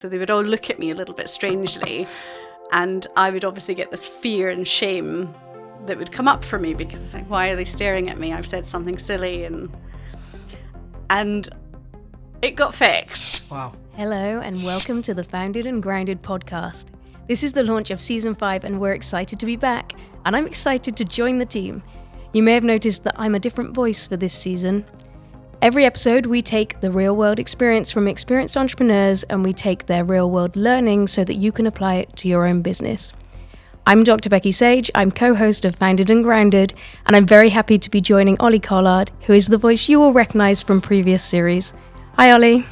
So they would all look at me a little bit strangely, and I would obviously get this fear and shame that would come up for me because it's like, why are they staring at me? I've said something silly, and it got fixed. Wow. Hello and welcome to the Founded and Grounded podcast. This is the launch of season 5 and we're excited to be back, and I'm excited to join the team. You may have noticed that I'm a different voice for this season. Every episode, we take the real-world experience from experienced entrepreneurs and we take their real-world learning so that you can apply it to your own business. I'm Dr. Becky Sage, I'm co-host of Founded and Grounded, and I'm very happy to be joining Ollie Collard, who is the voice you will recognise from previous series. Hi, Ollie.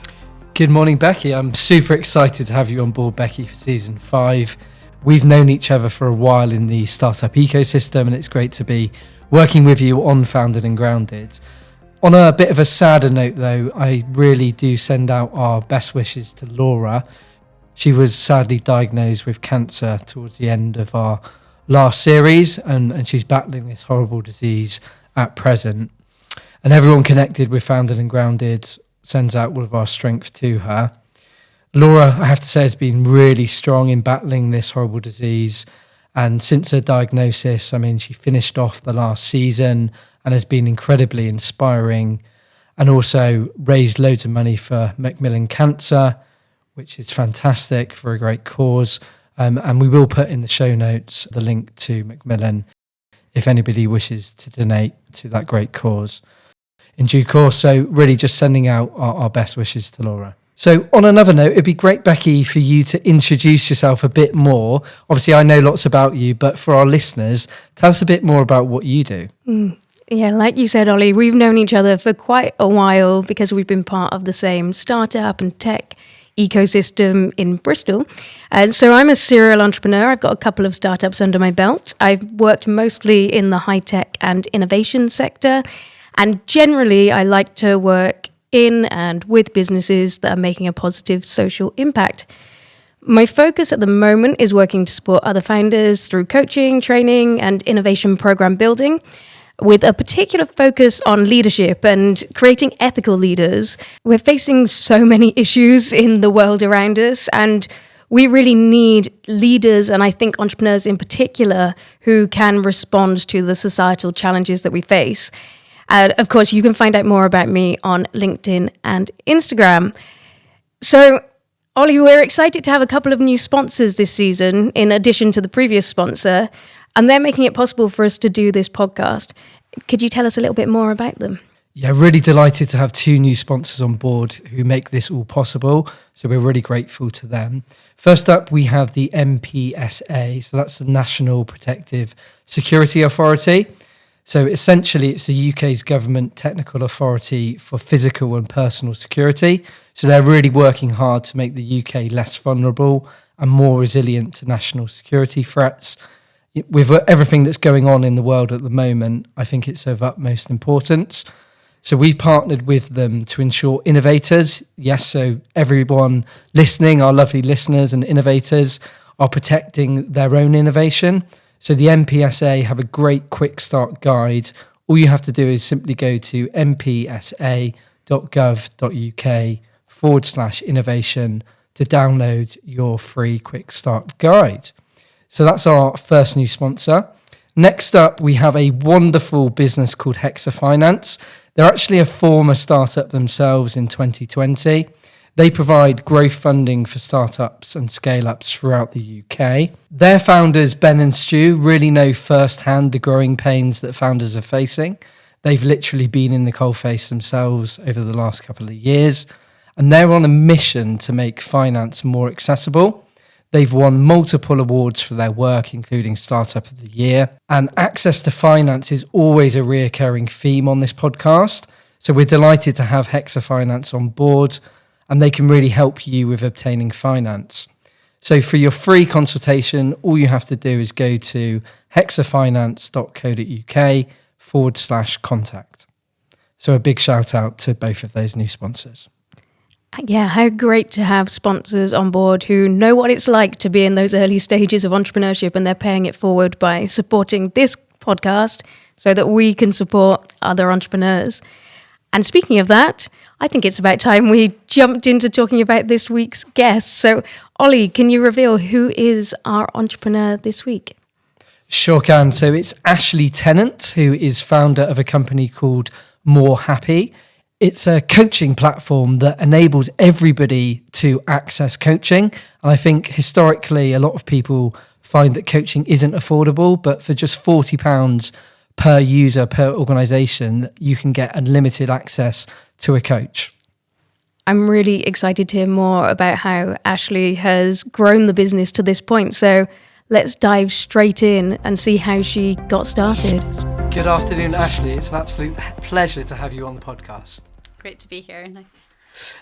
Good morning, Becky. I'm super excited to have you on board, Becky, for season 5. We've known each other for a while in the startup ecosystem, and it's great to be working with you on Founded and Grounded. On a bit of a sadder note, though, I really do send out our best wishes to Laura. She was sadly diagnosed with cancer towards the end of our last series, and she's battling this horrible disease at present. And everyone connected with Founded and Grounded sends out all of our strength to her. Laura, I have to say, has been really strong in battling this horrible disease. And since her diagnosis, she finished off the last season and has been incredibly inspiring, and also raised loads of money for Macmillan Cancer, which is fantastic, for a great cause. And we will put in the show notes the link to Macmillan if anybody wishes to donate to that great cause in due course. So really just sending out our best wishes to Laura. So on another note, it'd be great, Becky, for you to introduce yourself a bit more. Obviously, I know lots about you, but for our listeners, tell us a bit more about what you do. Yeah, like you said, Ollie, we've known each other for quite a while because we've been part of the same startup and tech ecosystem in Bristol. And so I'm a serial entrepreneur. I've got a couple of startups under my belt. I've worked mostly in the high tech and innovation sector. And generally, I like to work in and with businesses that are making a positive social impact. My focus at the moment is working to support other founders through coaching, training, and innovation program building, with a particular focus on leadership and creating ethical leaders. We're facing so many issues in the world around us, and we really need leaders, and I think entrepreneurs in particular, who can respond to the societal challenges that we face. Of course, you can find out more about me on LinkedIn and Instagram. So, Ollie, we're excited to have a couple of new sponsors this season, in addition to the previous sponsor, and they're making it possible for us to do this podcast. Could you tell us a little bit more about them? Yeah, really delighted to have 2 new sponsors on board who make this all possible. So we're really grateful to them. First up, we have the NPSA. So that's the National Protective Security Authority. So essentially, it's the UK's government technical authority for physical and personal security. So they're really working hard to make the UK less vulnerable and more resilient to national security threats. With everything that's going on in the world at the moment, I think it's of utmost importance. So we partnered with them to ensure innovators, yes, so everyone listening, our lovely listeners and innovators, are protecting their own innovation. So the NPSA have a great quick start guide. All you have to do is simply go to npsa.gov.uk/innovation to download your free quick start guide. So that's our first new sponsor. Next up, we have a wonderful business called Hexa Finance. They're actually a former startup themselves in 2020. They provide growth funding for startups and scale-ups throughout the UK. Their founders, Ben and Stu, really know firsthand the growing pains that founders are facing. They've literally been in the coalface themselves over the last couple of years, and they're on a mission to make finance more accessible. They've won multiple awards for their work, including Startup of the Year. And access to finance is always a reoccurring theme on this podcast. So we're delighted to have Hexa Finance on board, and they can really help you with obtaining finance. So for your free consultation, all you have to do is go to hexafinance.co.uk/contact. So a big shout out to both of those new sponsors. Yeah, how great to have sponsors on board who know what it's like to be in those early stages of entrepreneurship, and they're paying it forward by supporting this podcast so that we can support other entrepreneurs. And speaking of that, I think it's about time we jumped into talking about this week's guest. So, Ollie, can you reveal who is our entrepreneur this week? Sure can. So it's Ashleigh Tennent, who is founder of a company called More Happi. It's a coaching platform that enables everybody to access coaching. And I think historically, a lot of people find that coaching isn't affordable, but for just £40 per user, per organisation, you can get unlimited access to a coach. I'm really excited to hear more about how Ashleigh has grown the business to this point. So let's dive straight in and see how she got started. Good afternoon, Ashleigh. It's an absolute pleasure to have you on the podcast. Great to be here.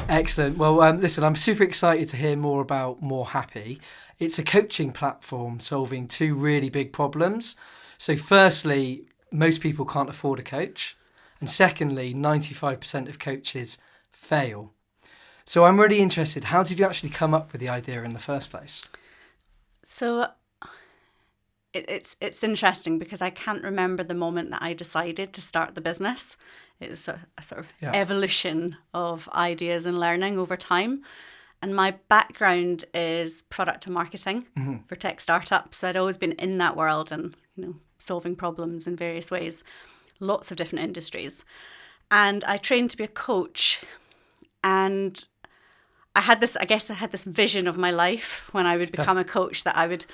Excellent. Well, listen, I'm super excited to hear more about More Happi. It's a coaching platform solving two really big problems. So firstly, most people can't afford a coach. And secondly, 95% of coaches fail. So I'm really interested, how did you actually come up with the idea in the first place? So it's interesting because I can't remember the moment that I decided to start the business. It was a sort of evolution of ideas and learning over time. And my background is product and marketing for tech startups. So I'd always been in that world and, solving problems in various ways, lots of different industries. And I trained to be a coach. And I had this vision of my life when I would become a coach, that I would,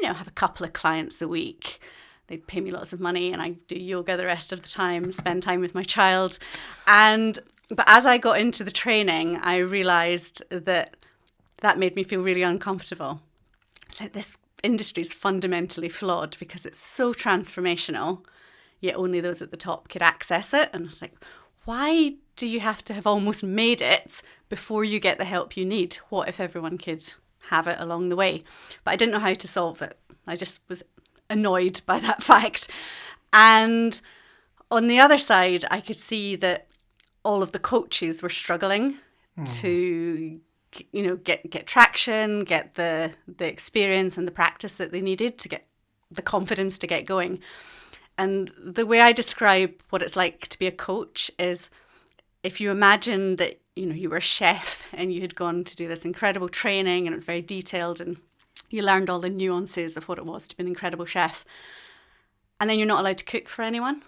have a couple of clients a week. They'd pay me lots of money and I'd do yoga the rest of the time, spend time with my child. But as I got into the training, I realised that made me feel really uncomfortable. So this industry is fundamentally flawed because it's so transformational, yet only those at the top could access it. And it's like, why do you have to have almost made it before you get the help you need? What if everyone could have it along the way? But I didn't know how to solve it. I just was annoyed by that fact. And on the other side, I could see that all of the coaches were struggling to get traction, get the experience and the practice that they needed to get the confidence to get going. And the way I describe what it's like to be a coach is, if you imagine that you were a chef and you had gone to do this incredible training and it was very detailed and you learned all the nuances of what it was to be an incredible chef, and then you're not allowed to cook for anyone.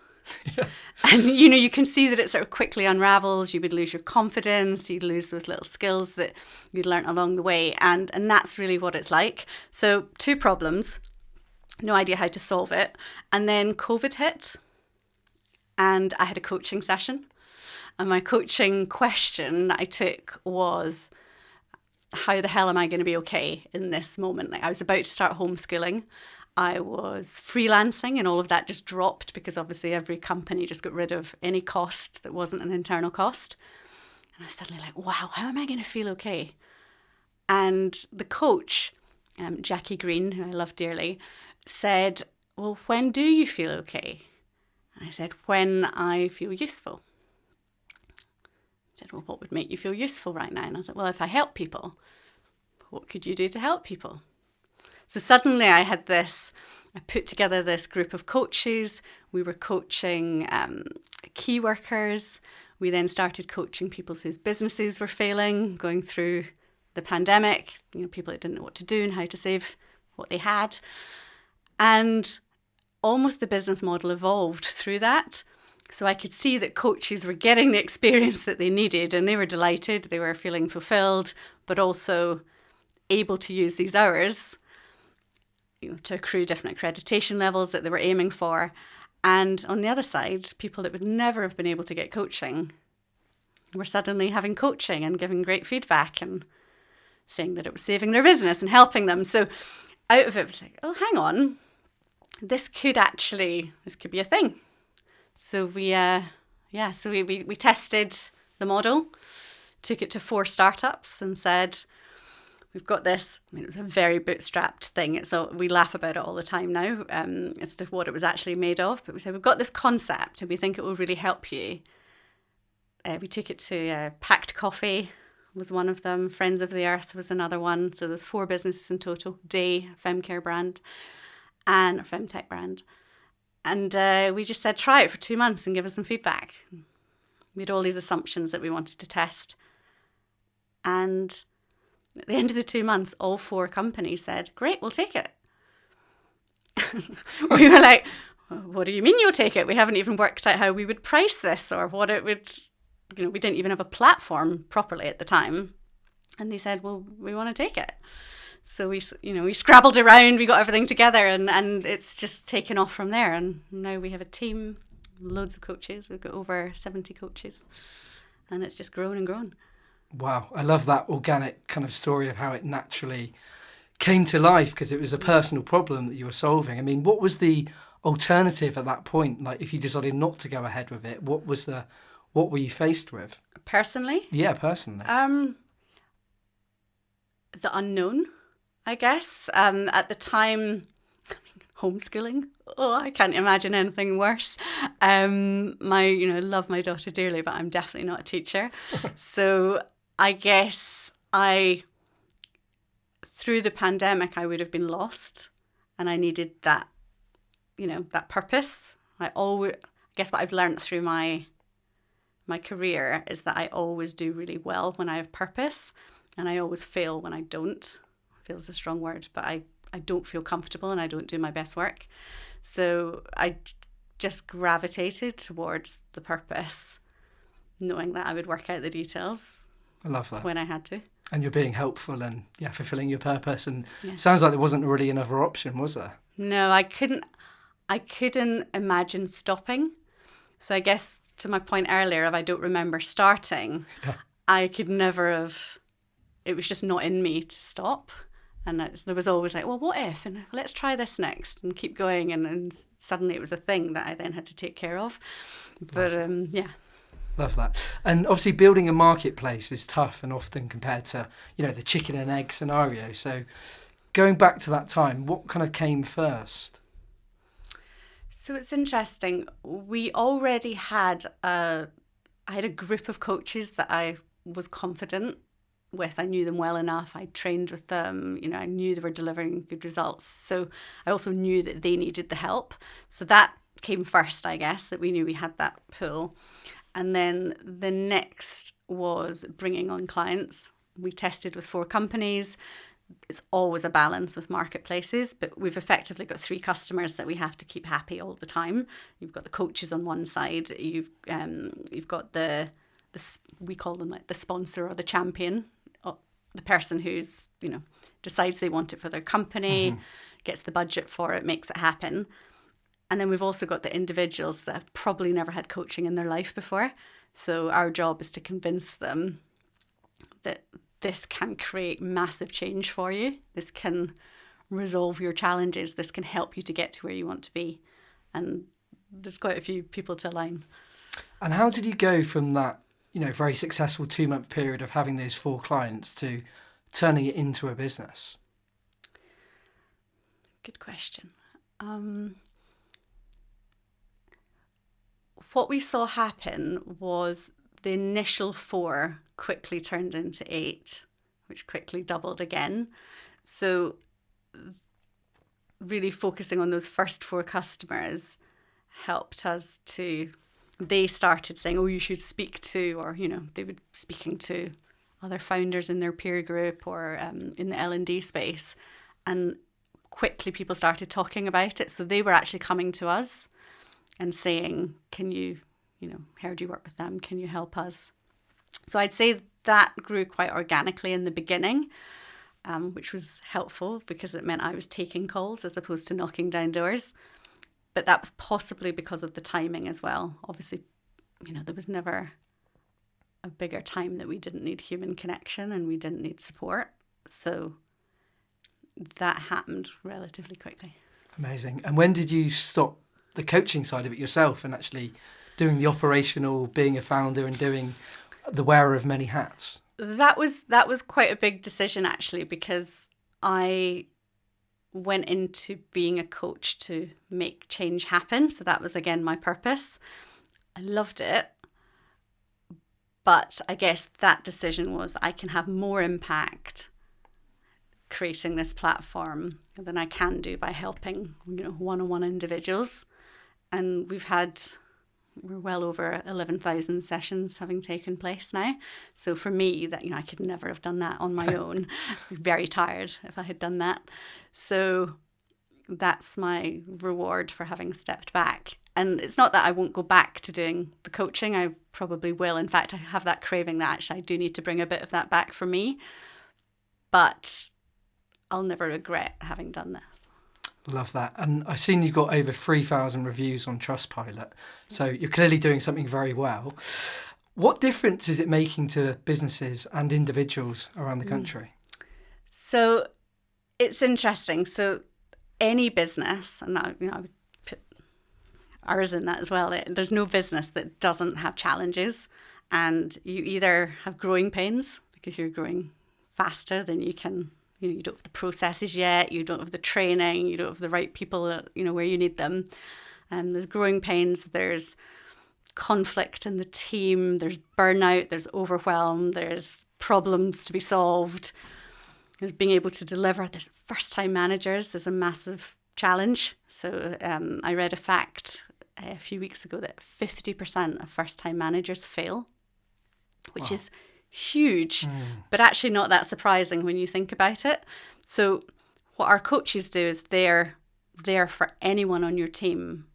Yeah. And you can see that it sort of quickly unravels. You would lose your confidence, you'd lose those little skills that you'd learnt along the way, and that's really what it's like. So 2 problems, no idea how to solve it, and then COVID hit and I had a coaching session, and my coaching question that I took was, how the hell am I going to be okay in this moment? Like, I was about to start homeschooling. I was freelancing and all of that just dropped because obviously every company just got rid of any cost that wasn't an internal cost. And I was suddenly like, wow, how am I going to feel okay? And the coach, Jackie Green, who I love dearly, said, well, when do you feel okay? And I said, when I feel useful. He said, well, what would make you feel useful right now? And I said, well, if I help people. What could you do to help people? So suddenly I put together this group of coaches. We were coaching key workers. We then started coaching people whose businesses were failing, going through the pandemic, people that didn't know what to do and how to save what they had. And almost the business model evolved through that. So I could see that coaches were getting the experience that they needed and they were delighted, they were feeling fulfilled, but also able to use these hours to accrue different accreditation levels that they were aiming for. And on the other side, people that would never have been able to get coaching were suddenly having coaching and giving great feedback and saying that it was saving their business and helping them. So out of it was like, oh, hang on, this could be a thing. So we tested the model, took it to 4 startups and said, we've got this. It was a very bootstrapped thing. We laugh about it all the time now as to what it was actually made of. But we said, we've got this concept and we think it will really help you. We took it to Packed Coffee was one of them. Friends of the Earth was another one. So there's 4 businesses in total. Day, a femcare brand, and a femtech brand. And we just said, try it for 2 months and give us some feedback. We had all these assumptions that we wanted to test. And at the end of the 2 months, all 4 companies said, great, we'll take it. We were like, what do you mean you'll take it? We haven't even worked out how we would price this or what it would, we didn't even have a platform properly at the time. And they said, well, we want to take it. So we scrabbled around, we got everything together, and it's just taken off from there. And now we have a team, loads of coaches. We've got over 70 coaches, and it's just grown and grown. Wow, I love that organic kind of story of how it naturally came to life because it was a personal problem that you were solving. I mean, what was the alternative at that point? Like, if you decided not to go ahead with it, what were you faced with? Personally? Yeah, personally. The unknown, I guess. At the time, homeschooling. Oh, I can't imagine anything worse. I love my daughter dearly, but I'm definitely not a teacher. So I guess through the pandemic, I would have been lost, and I needed that, that purpose. I guess what I've learned through my career is that I always do really well when I have purpose, and I always fail when I don't. Fail is a strong word, but I don't feel comfortable and I don't do my best work. So I just gravitated towards the purpose, knowing that I would work out the details. I love that. When I had to. And you're being helpful and fulfilling your purpose. And sounds like there wasn't really another option, was there? No, I couldn't imagine stopping. So I guess to my point earlier of I don't remember starting, I could never have, it was just not in me to stop. And there was always like, well, what if? And let's try this next and keep going. And suddenly it was a thing that I then had to take care of. But Love that. And obviously building a marketplace is tough and often compared to, the chicken and egg scenario. So going back to that time, what kind of came first? So it's interesting. We already had I had a group of coaches that I was confident with. I knew them well enough. I trained with them. I knew they were delivering good results. So I also knew that they needed the help. So that came first, I guess, that we knew we had that pool. And then the next was bringing on clients. We tested with 4 companies. It's always a balance with marketplaces, but we've effectively got 3 customers that we have to keep happy all the time. You've got the coaches on one side. You've got the we call them like the sponsor or the champion, or the person who's decides they want it for their company, gets the budget for it, makes it happen. And then we've also got the individuals that have probably never had coaching in their life before. So our job is to convince them that this can create massive change for you. This can resolve your challenges. This can help you to get to where you want to be. And there's quite a few people to align. And how did you go from that, very successful 2-month period of having those 4 clients to turning it into a business? Good question. What we saw happen was the initial 4 quickly turned into 8, which quickly doubled again. So really focusing on those first 4 customers helped us to, they started saying, oh, you should speak to, or, they would speaking to other founders in their peer group or in the L&D space. And quickly people started talking about it. So they were actually coming to us and saying, can you, heard you work with them, can you help us? So I'd say that grew quite organically in the beginning, which was helpful because it meant I was taking calls as opposed to knocking down doors. But that was possibly because of the timing as well. Obviously, there was never a bigger time that we didn't need human connection and we didn't need support. So that happened relatively quickly. Amazing. And when did you stop the coaching side of it yourself and actually doing the operational, being a founder and doing the wearer of many hats? That was quite a big decision actually, because I went into being a coach to make change happen. So that was again my purpose. I loved it. But I guess that decision was I can have more impact creating this platform than I can do by helping one-on-one individuals. And we've had we're well over 11,000 sessions having taken place now. So for me, that, I could never have done that on my own. I'd be very tired if I had done that. So that's my reward for having stepped back. And it's not that I won't go back to doing the coaching. I probably will. In fact, I have that craving that actually I do need to bring a bit of that back for me. But I'll never regret having done this. Love that. And I've seen you've got over 3,000 reviews on Trustpilot. So you're clearly doing something very well. What difference is it making to businesses and individuals around the country? So it's interesting. So any business, and I would put ours in that as well, there's no business that doesn't have challenges. And you either have growing pains because you're growing faster than you can, you don't have the processes yet, you don't have the training, you don't have the right people, where you need them. And there's growing pains, there's conflict in the team, there's burnout, there's overwhelm, there's problems to be solved, there's being able to deliver. There's first-time managers is a massive challenge. So I read a fact a few weeks ago that 50% of first-time managers fail, which is huge, but actually not that surprising when you think about it. So what our coaches do is they're there for anyone on your team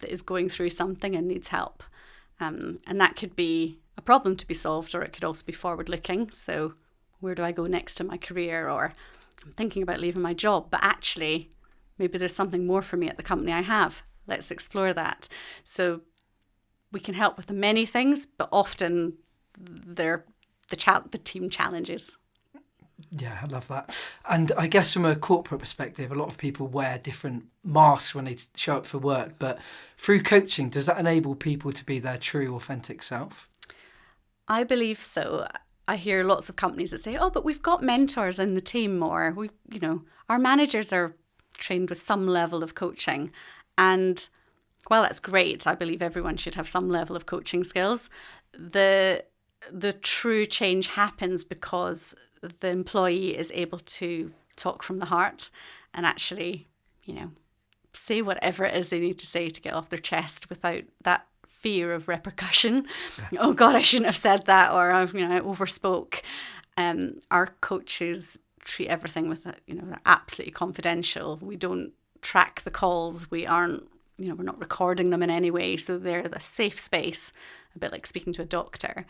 that is going through something and needs help. And that could be a problem to be solved, or it could also be forward-looking. So where do I go next in my career? Or I'm thinking about leaving my job, but actually maybe there's something more for me at the company I have. Let's explore that. So we can help with many things, but often they're the team challenges. Yeah, I love that. And I guess from a corporate perspective, a lot of people wear different masks when they show up for work. But through coaching, does that enable people to be their true, authentic self? I believe so. I hear lots of companies that say, "Oh, but we've got mentors in the team," or our managers are trained with some level of coaching. And while that's great, I believe everyone should have some level of coaching skills. The true change happens because the employee is able to talk from the heart and actually, say whatever it is they need to say to get off their chest without that fear of repercussion. Yeah. Oh God, I shouldn't have said that, or I overspoke. Our coaches treat everything with they're absolutely confidential. We don't track the calls. We aren't, we're not recording them in any way. So they're the safe space, a bit like speaking to a doctor.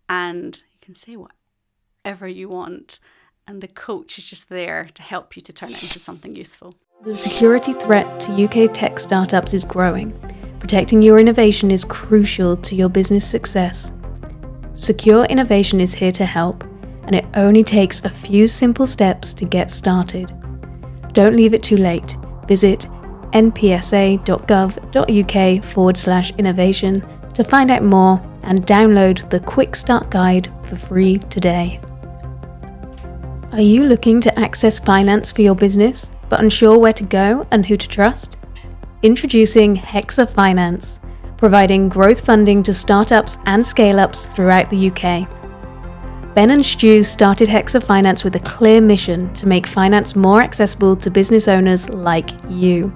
And you can say whatever you want, and the coach is just there to help you to turn it into something useful. The security threat to UK tech startups is growing. Protecting your innovation is crucial to your business success. Secure Innovation is here to help, and it only takes a few simple steps to get started. Don't leave it too late. Visit npsa.gov.uk/innovation to find out more and download the Quick Start Guide for free today. Are you looking to access finance for your business, but unsure where to go and who to trust? Introducing Hexa Finance, providing growth funding to startups and scale-ups throughout the UK. Ben and Stu started Hexa Finance with a clear mission to make finance more accessible to business owners like you.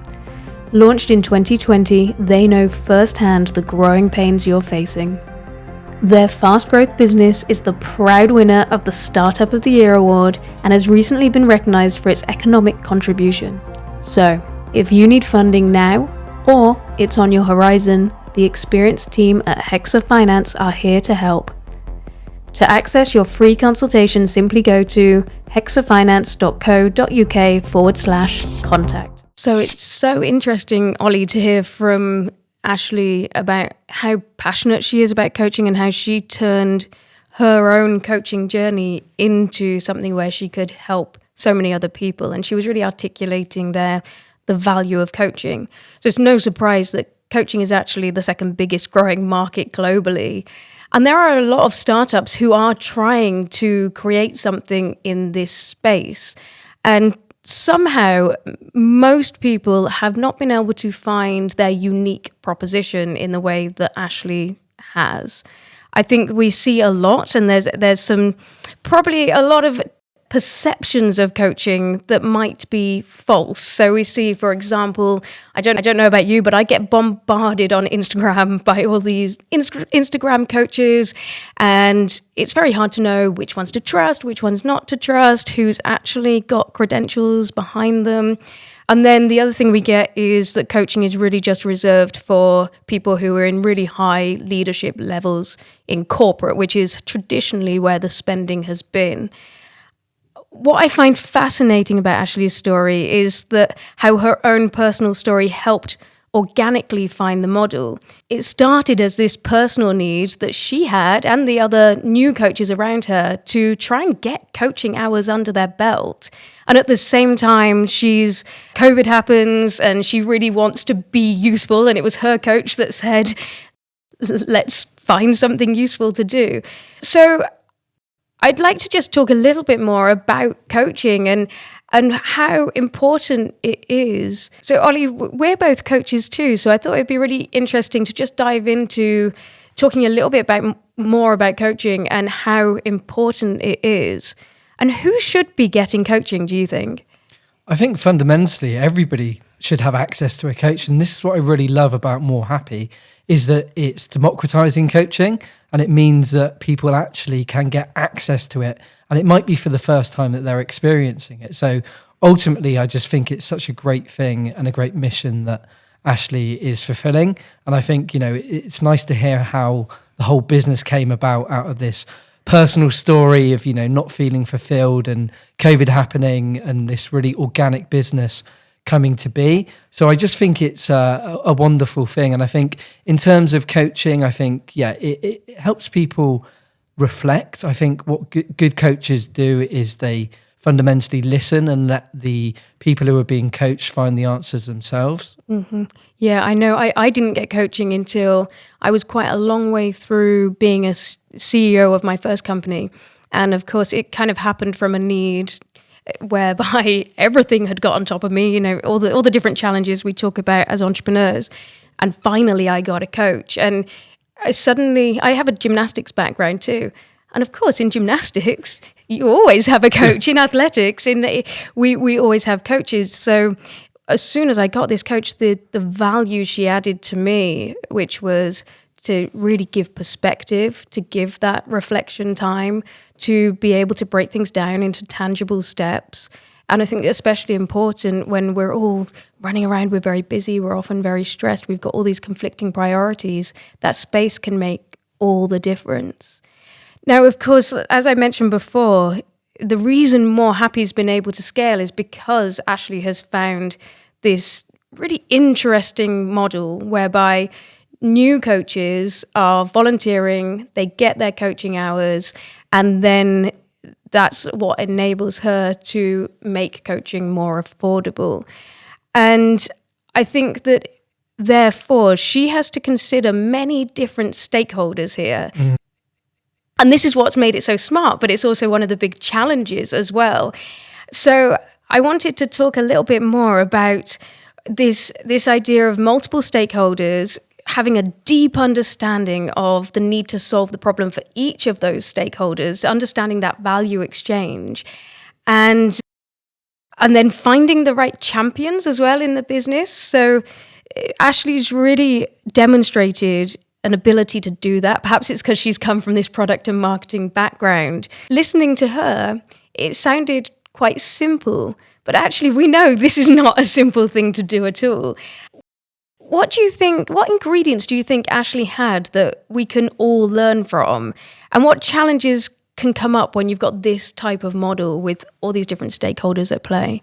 Launched in 2020, they know firsthand the growing pains you're facing. Their fast growth business is the proud winner of the Startup of the Year award and has recently been recognized for its economic contribution. So, if you need funding now, or it's on your horizon, the experienced team at Hexa Finance are here to help. To access your free consultation, simply go to hexafinance.co.uk/contact. So it's so interesting, Ollie, to hear from Ashleigh about how passionate she is about coaching and how she turned her own coaching journey into something where she could help so many other people. And she was really articulating there the value of coaching. So it's no surprise that coaching is actually the second biggest growing market globally. And there are a lot of startups who are trying to create something in this space. And somehow, most people have not been able to find their unique proposition in the way that Ashleigh has. I think we see a lot, and there's some probably a lot of perceptions of coaching that might be false. So we see, for example, I don't know about you, but I get bombarded on Instagram by all these Instagram coaches, and it's very hard to know which ones to trust, which ones not to trust, who's actually got credentials behind them. And then the other thing we get is that coaching is really just reserved for people who are in really high leadership levels in corporate, which is traditionally where the spending has been. What I find fascinating about Ashleigh's story is that how her own personal story helped organically find the model. It started as this personal need that she had and the other new coaches around her to try and get coaching hours under their belt. And at the same time, COVID happens and she really wants to be useful. And it was her coach that said, let's find something useful to do. So I'd like to just talk a little bit more about coaching and how important it is. So Ollie, we're both coaches too, so I thought it'd be really interesting to just dive into talking a little bit more about coaching and how important it is. And who should be getting coaching, do you think? I think fundamentally everybody should have access to a coach, and this is what I really love about More Happi, is that it's democratizing coaching, and it means that people actually can get access to it, and it might be for the first time that they're experiencing it. So ultimately, I just think it's such a great thing and a great mission that Ashleigh is fulfilling. And I think, it's nice to hear how the whole business came about out of this personal story of, not feeling fulfilled and COVID happening and this really organic business coming to be. So I just think it's a wonderful thing. And I think in terms of coaching, I think, it helps people reflect. I think what good coaches do is they fundamentally listen and let the people who are being coached find the answers themselves. Mm-hmm. Yeah, I know. I didn't get coaching until I was quite a long way through being a CEO of my first company. And of course, it kind of happened from a need whereby everything had got on top of me, all the different challenges we talk about as entrepreneurs. And finally, I got a coach. And I have a gymnastics background too. And of course, in gymnastics, you always have a coach. In athletics, we always have coaches. So as soon as I got this coach, the value she added to me, which was to really give perspective, to give that reflection time, to be able to break things down into tangible steps. And I think especially important when we're all running around, we're very busy, we're often very stressed, we've got all these conflicting priorities, that space can make all the difference. Now, of course, as I mentioned before, the reason More Happi has been able to scale is because Ashleigh has found this really interesting model whereby new coaches are volunteering, they get their coaching hours, and then that's what enables her to make coaching more affordable. And I think that, therefore, she has to consider many different stakeholders here. Mm. And this is what's made it so smart, but it's also one of the big challenges as well. So I wanted to talk a little bit more about this idea of multiple stakeholders having a deep understanding of the need to solve the problem for each of those stakeholders, understanding that value exchange, and then finding the right champions as well in the business. So Ashleigh's really demonstrated an ability to do that. Perhaps it's because she's come from this product and marketing background. Listening to her, it sounded quite simple, but actually we know this is not a simple thing to do at all. What do you think, what ingredients do you think Ashleigh had that we can all learn from? And what challenges can come up when you've got this type of model with all these different stakeholders at play?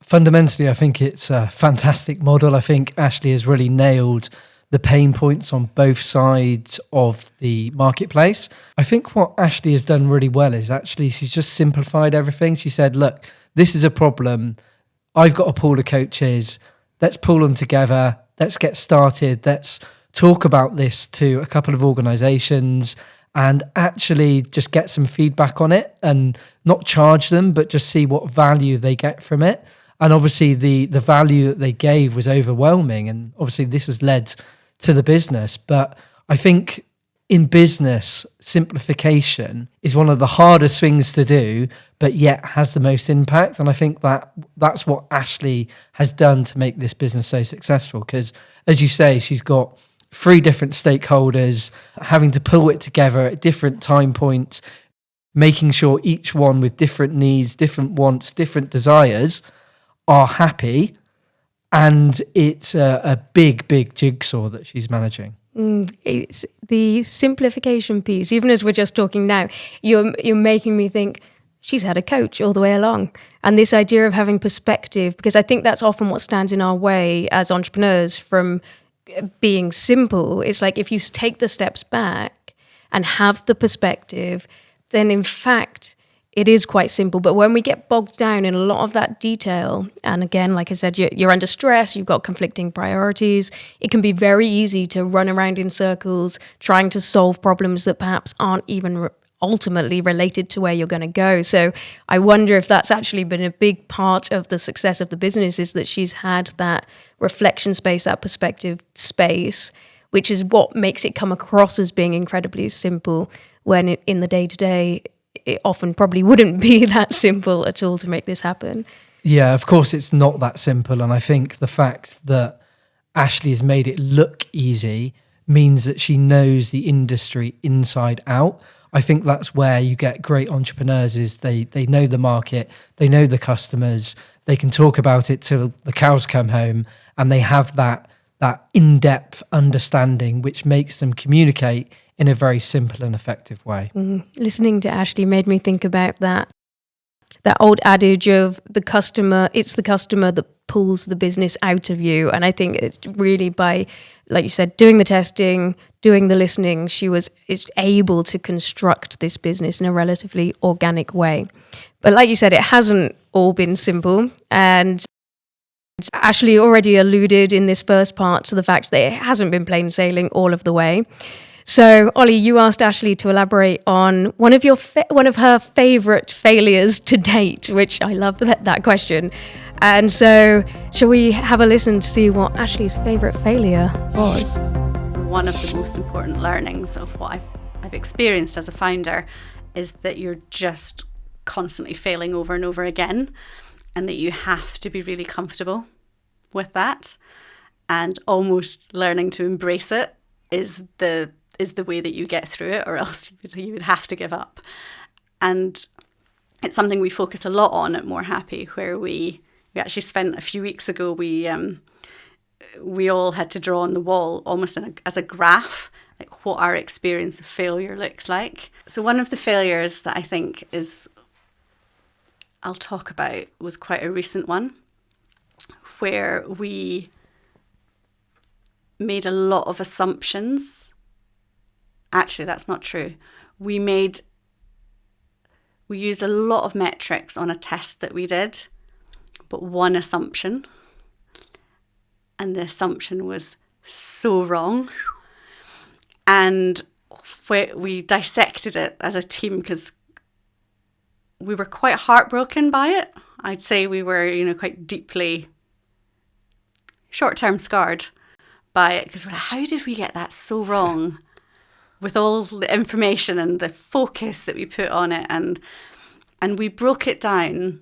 Fundamentally, I think it's a fantastic model. I think Ashleigh has really nailed the pain points on both sides of the marketplace. I think what Ashleigh has done really well is actually she's just simplified everything. She said, look, this is a problem. I've got a pool of coaches. Let's pull them together. Let's get started. Let's talk about this to a couple of organizations and actually just get some feedback on it and not charge them, but just see what value they get from it. And obviously the value that they gave was overwhelming. And obviously this has led to the business. But I think in business, simplification is one of the hardest things to do, but yet has the most impact. And I think that's what Ashleigh has done to make this business so successful. Because, as you say, she's got 3 different stakeholders, having to pull it together at different time points, making sure each one with different needs, different wants, different desires are happy. And it's a big, big jigsaw that she's managing. It's the simplification piece. Even as we're just talking now, you're making me think she's had a coach all the way along. And this idea of having perspective, because I think that's often what stands in our way as entrepreneurs from being simple. It's like if you take the steps back and have the perspective, then in fact, it is quite simple. But when we get bogged down in a lot of that detail, and again, like I said, you're under stress, you've got conflicting priorities, it can be very easy to run around in circles trying to solve problems that perhaps aren't even ultimately related to where you're going to go. So I wonder if that's actually been a big part of the success of the business, is that she's had that reflection space, that perspective space, which is what makes it come across as being incredibly simple, when in the day-to-day, it often probably wouldn't be that simple at all to make this happen. Yeah, of course it's not that simple. And I think the fact that Ashleigh has made it look easy means that she knows the industry inside out. I think that's where you get great entrepreneurs, is they know the market, they know the customers, they can talk about it till the cows come home, and they have that in-depth understanding which makes them communicate in a very simple and effective way. Listening to Ashleigh made me think about that old adage of the customer, it's the customer that pulls the business out of you. And I think it's really by, like you said, doing the testing, doing the listening, is able to construct this business in a relatively organic way. But like you said, it hasn't all been simple. And Ashleigh already alluded in this first part to the fact that it hasn't been plain sailing all of the way. So, Ollie, you asked Ashleigh to elaborate on one of her favourite failures to date, which I love that question. And so, shall we have a listen to see what Ashleigh's favourite failure was? One of the most important learnings of what I've experienced as a founder is that you're just constantly failing over and over again, and that you have to be really comfortable with that, and almost learning to embrace it is the way that you get through it, or else you would have to give up. And it's something we focus a lot on at More Happi, where we actually spent a few weeks ago, we all had to draw on the wall almost as a graph, like what our experience of failure looks like. So one of the failures that I think I'll talk about was quite a recent one, where we made a lot of assumptions. Actually, that's not true. We used a lot of metrics on a test that we did, but one assumption, and the assumption was so wrong. And we dissected it as a team because we were quite heartbroken by it. I'd say we were, quite deeply short-term scarred by it, because we're like, how did we get that so wrong? With all the information and the focus that we put on it, and we broke it down,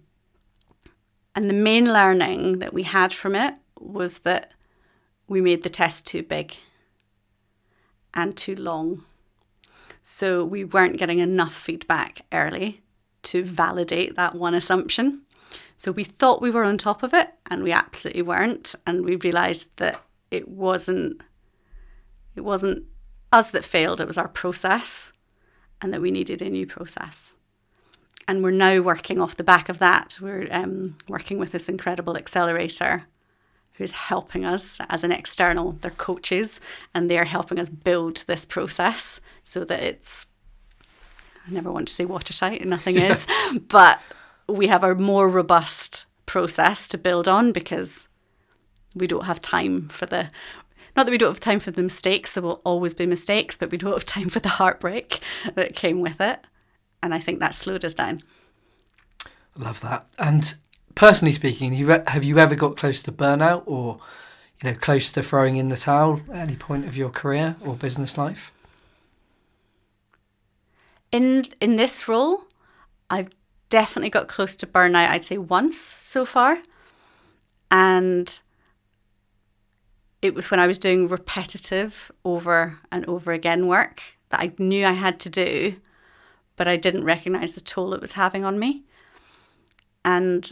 and the main learning that we had from it was that we made the test too big and too long. So we weren't getting enough feedback early to validate that one assumption. So we thought we were on top of it, and we absolutely weren't, and we realised that it wasn't us that failed, it was our process, and that we needed a new process. And we're now working off the back of that. We're working with this incredible accelerator who's helping us as an external. They're coaches, and they're helping us build this process so that it's, I never want to say watertight, nothing is, but we have a more robust process to build on, because we don't have time for not that we don't have time for the mistakes, there will always be mistakes, but we don't have time for the heartbreak that came with it. And I think that slowed us down. Love that. And personally speaking, have you ever got close to burnout, or close to throwing in the towel at any point of your career or business life? In this role, I've definitely got close to burnout, I'd say once so far. And it was when I was doing repetitive over and over again work that I knew I had to do, but I didn't recognize the toll it was having on me. And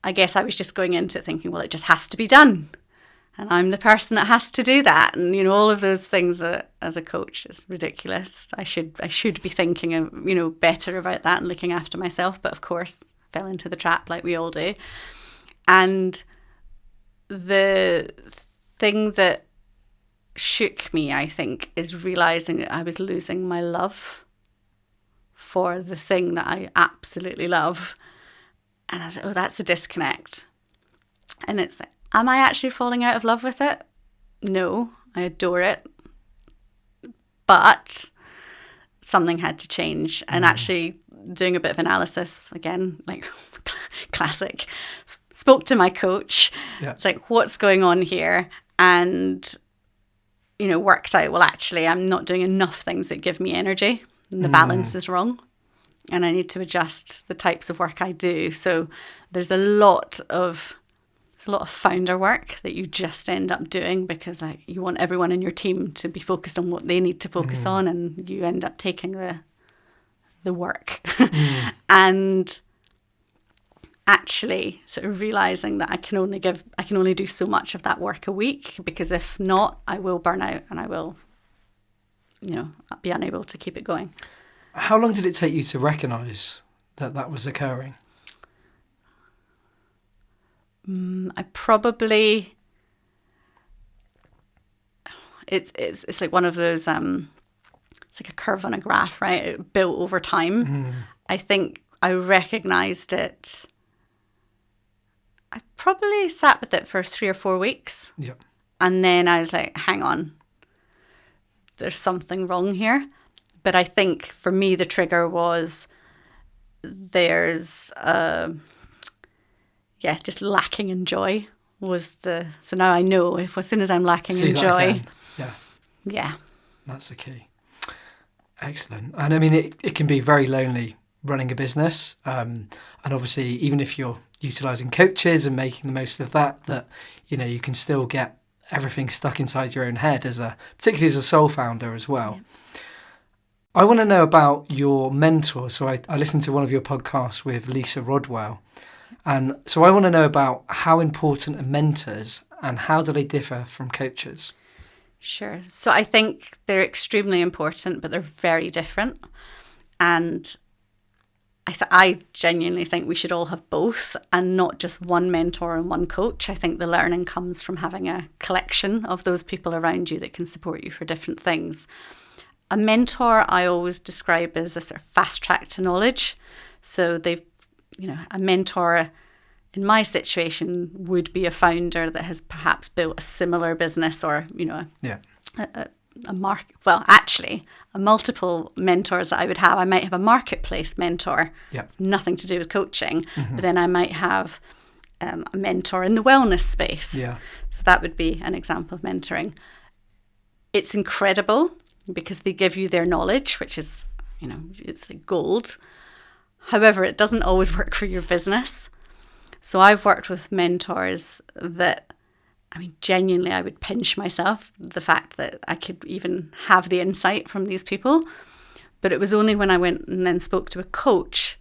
I guess I was just going into it thinking, well, it just has to be done. And I'm the person that has to do that. And, all of those things that, as a coach, is ridiculous. I should be thinking, better about that and looking after myself. But of course, fell into the trap like we all do. And the thing that shook me, I think, is realizing that I was losing my love for the thing that I absolutely love. And I was like, oh, that's a disconnect. And it's like, am I actually falling out of love with it? No, I adore it. But something had to change. And actually doing a bit of analysis, again, like classic, spoke to my coach. Yeah. It's like, what's going on here? And, worked out, well, actually, I'm not doing enough things that give me energy. And the balance is wrong. And I need to adjust the types of work I do. So there's a lot of founder work that you just end up doing because you want everyone in your team to be focused on what they need to focus on, and you end up taking the work. And actually sort of realizing that I can only do so much of that work a week, because if not, I will burn out and I will, be unable to keep it going. How long did it take you to recognize that was occurring? I probably, it's like one of those, it's like a curve on a graph, right? It built over time. I think I recognized it. I probably sat with it for 3 or 4 weeks. Yep. And then I was like, hang on, there's something wrong here. But I think for me, the trigger was just lacking in joy so now I know if as soon as I'm lacking in joy. Yeah. That's the key. Excellent. And I mean, it can be very lonely running a business. And obviously, even if you're utilising coaches and making the most of that, you can still get everything stuck inside your own head particularly as a sole founder as well. Yeah. I want to know about your mentor. So I listened to one of your podcasts with Lisa Rodwell. And so I want to know about how important are mentors and how do they differ from coaches? Sure. So I think they're extremely important, but they're very different. And I genuinely think we should all have both and not just one mentor and one coach. I think the learning comes from having a collection of those people around you that can support you for different things. A mentor I always describe as a sort of fast track to knowledge. So a mentor in my situation would be a founder that has perhaps built a similar business or, a market. Well, actually, multiple mentors that I would have. I might have a marketplace mentor, nothing to do with coaching, but then I might have a mentor in the wellness space. Yeah. So that would be an example of mentoring. It's incredible because they give you their knowledge, which is, it's like gold. However, it doesn't always work for your business. So I've worked with mentors that, genuinely I would pinch myself, the fact that I could even have the insight from these people. But it was only when I went and then spoke to a coach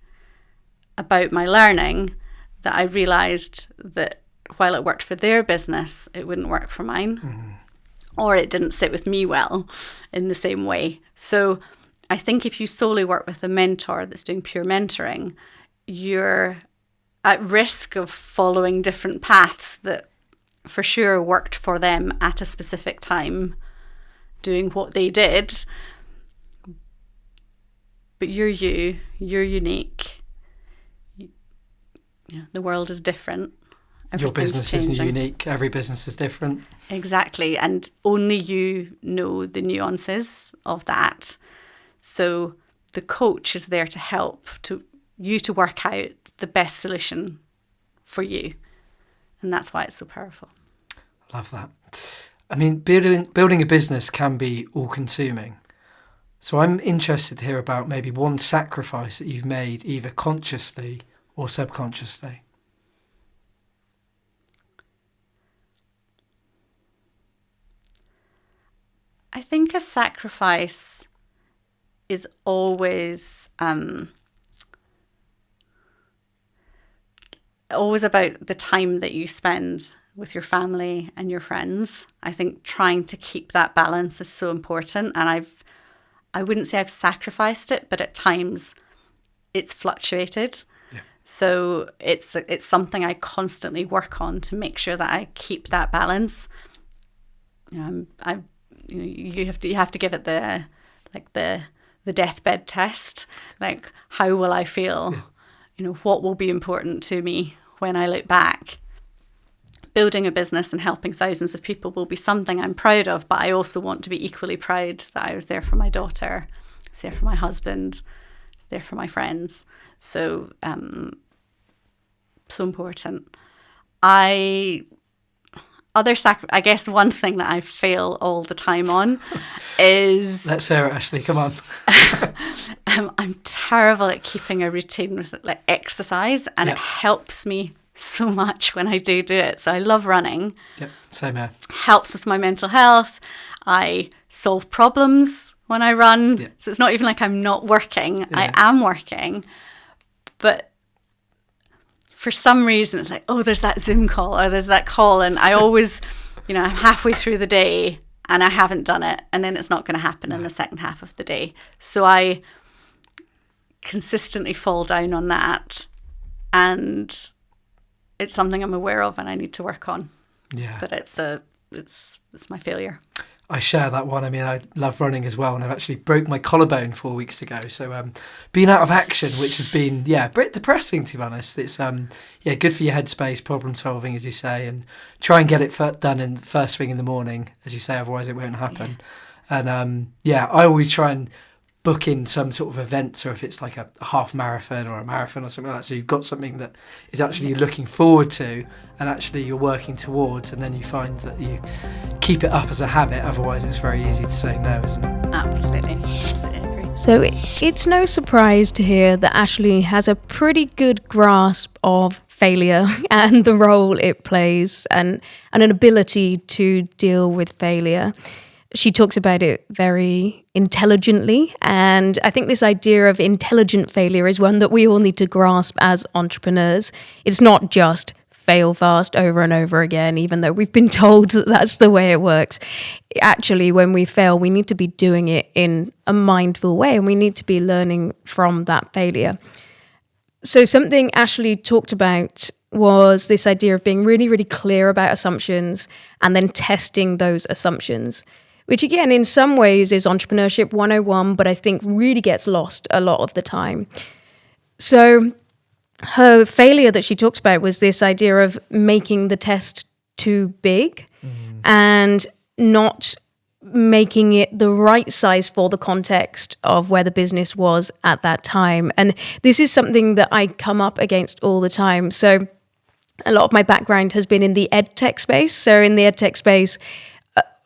about my learning that I realised that while it worked for their business, it wouldn't work for mine. Or it didn't sit with me well in the same way. So I think if you solely work with a mentor that's doing pure mentoring, you're at risk of following different paths that for sure worked for them at a specific time, doing what they did. But you're unique. The world is different. Your business isn't unique. Every business is different. Exactly. And only you know the nuances of that. So the coach is there to help you to work out the best solution for you. And that's why it's so powerful. Love that. Building a business can be all-consuming. So I'm interested to hear about maybe one sacrifice that you've made, either consciously or subconsciously. I think a sacrifice is always about the time that you spend with your family and your friends. I think trying to keep that balance is so important, and I wouldn't say I've sacrificed it, but at times it's fluctuated. Yeah. So it's something I constantly work on to make sure that I keep that balance. You have to give it the deathbed test. Like, how will I feel? Yeah. What will be important to me when I look back? Building a business and helping thousands of people will be something I'm proud of, but I also want to be equally proud that I was there for my daughter, I was there for my husband, there for my friends. So, so important. I guess one thing that I fail all the time on is... Let's hear it, Ashleigh, come on. I'm terrible at keeping a routine with exercise, and it helps me so much when I do it. So I love running. Yep, same here. Helps with my mental health. I solve problems when I run. Yep. So it's not even like I'm not working. Yeah. I am working. But for some reason, it's like, oh, there's that Zoom call or there's that call. And I always, I'm halfway through the day and I haven't done it. And then it's not going to happen in the second half of the day. So I consistently fall down on that. And it's something I'm aware of and I need to work on. Yeah. But it's my failure. I share that one. I mean, I love running as well, and I've actually broke my collarbone 4 weeks ago. So being out of action, which has been, a bit depressing, to be honest. It's, good for your headspace, problem solving, as you say, and try and get it done in the first thing in the morning, as you say, otherwise it won't happen. Yeah. And I always try and book in some sort of event, so if it's like a half marathon or a marathon or something like that, so you've got something that is actually you're looking forward to and actually you're working towards, and then you find that you keep it up as a habit, otherwise it's very easy to say no, isn't it? Absolutely. I agree. So it's no surprise to hear that Ashleigh has a pretty good grasp of failure and the role it plays, and an ability to deal with failure. She talks about it very intelligently, and I think this idea of intelligent failure is one that we all need to grasp as entrepreneurs. It's not just fail fast over and over again, even though we've been told that that's the way it works. Actually, when we fail, we need to be doing it in a mindful way, and we need to be learning from that failure. So something Ashleigh talked about was this idea of being really, really clear about assumptions and then testing those assumptions, which again, in some ways is entrepreneurship 101, but I think really gets lost a lot of the time. So her failure that she talked about was this idea of making the test too big and not making it the right size for the context of where the business was at that time. And this is something that I come up against all the time. So a lot of my background has been in the ed tech space. So in the ed tech space,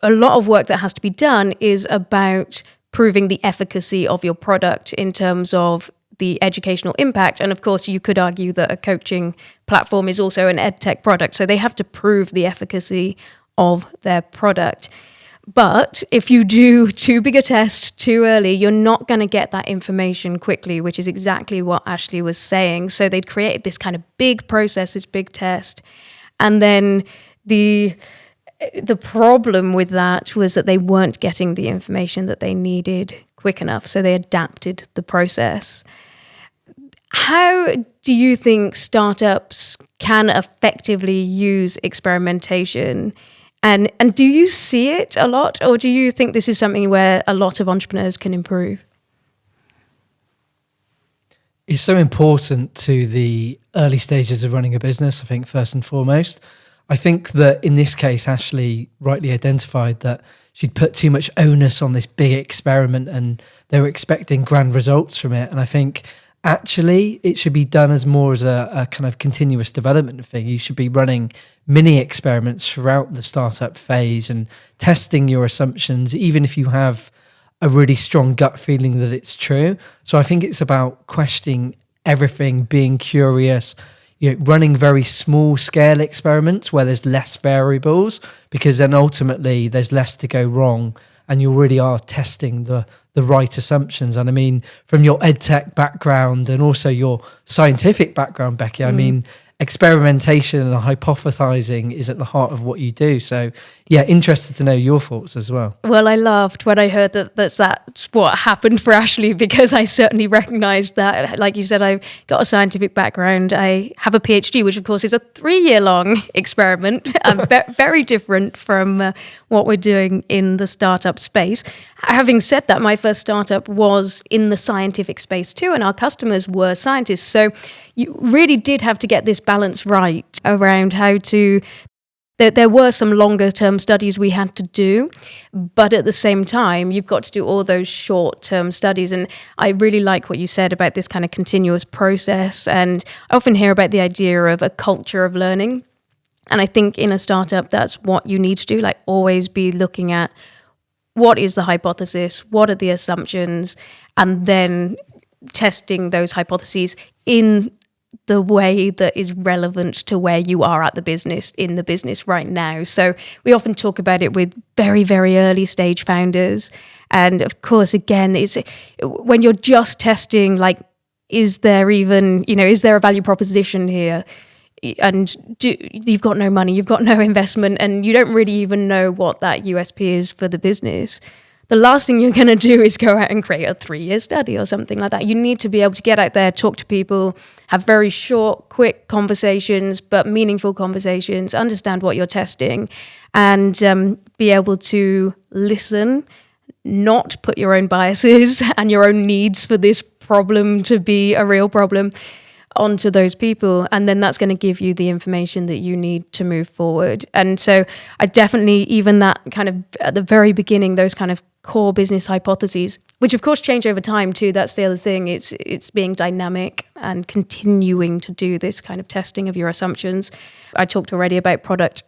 a lot of work that has to be done is about proving the efficacy of your product in terms of the educational impact. And of course, you could argue that a coaching platform is also an ed tech product. So they have to prove the efficacy of their product. But if you do too big a test too early, you're not going to get that information quickly, which is exactly what Ashleigh was saying. So they'd created this kind of big process, this big test. And then the problem with that was that they weren't getting the information that they needed quick enough. So they adapted the process. How do you think startups can effectively use experimentation? And do you see it a lot, or do you think this is something where a lot of entrepreneurs can improve? It's so important to the early stages of running a business, I think, first and foremost. I think that in this case, Ashleigh rightly identified that she'd put too much onus on this big experiment and they were expecting grand results from it. And I think actually it should be done as more as a kind of continuous development thing. You should be running mini experiments throughout the startup phase and testing your assumptions, even if you have a really strong gut feeling that it's true. So I think it's about questioning everything, being curious, running very small scale experiments where there's less variables, because then ultimately there's less to go wrong and you really are testing the right assumptions. And I mean, from your edtech background and also your scientific background, Becky, I mean, experimentation and hypothesizing is at the heart of what you do. So yeah, interested to know your thoughts as well. Well, I laughed when I heard that's what happened for Ashleigh, because I certainly recognised that. Like you said, I've got a scientific background. I have a PhD, which of course is a 3-year-long experiment, very different from what we're doing in the startup space. Having said that, my first startup was in the scientific space too, and our customers were scientists. So you really did have to get this balance right around how to... There were some longer term studies we had to do, but at the same time, you've got to do all those short term studies. And I really like what you said about this kind of continuous process. And I often hear about the idea of a culture of learning. And I think in a startup, that's what you need to do, like always be looking at what is the hypothesis, what are the assumptions, and then testing those hypotheses in the way that is relevant to where you are at in the business right now. So we often talk about it with very, very early stage founders. And of course, again, it's when you're just testing, like, is there a value proposition here? And you've got no money, you've got no investment, and you don't really even know what that USP is for the business. The last thing you're going to do is go out and create a 3-year study or something like that. You need to be able to get out there, talk to people, have very short, quick conversations, but meaningful conversations, understand what you're testing, and be able to listen, not put your own biases and your own needs for this problem to be a real problem onto those people. And then that's going to give you the information that you need to move forward. And so I definitely, even that kind of at the very beginning, those kind of core business hypotheses, which of course change over time too. That's the other thing. It's being dynamic and continuing to do this kind of testing of your assumptions. I talked already about product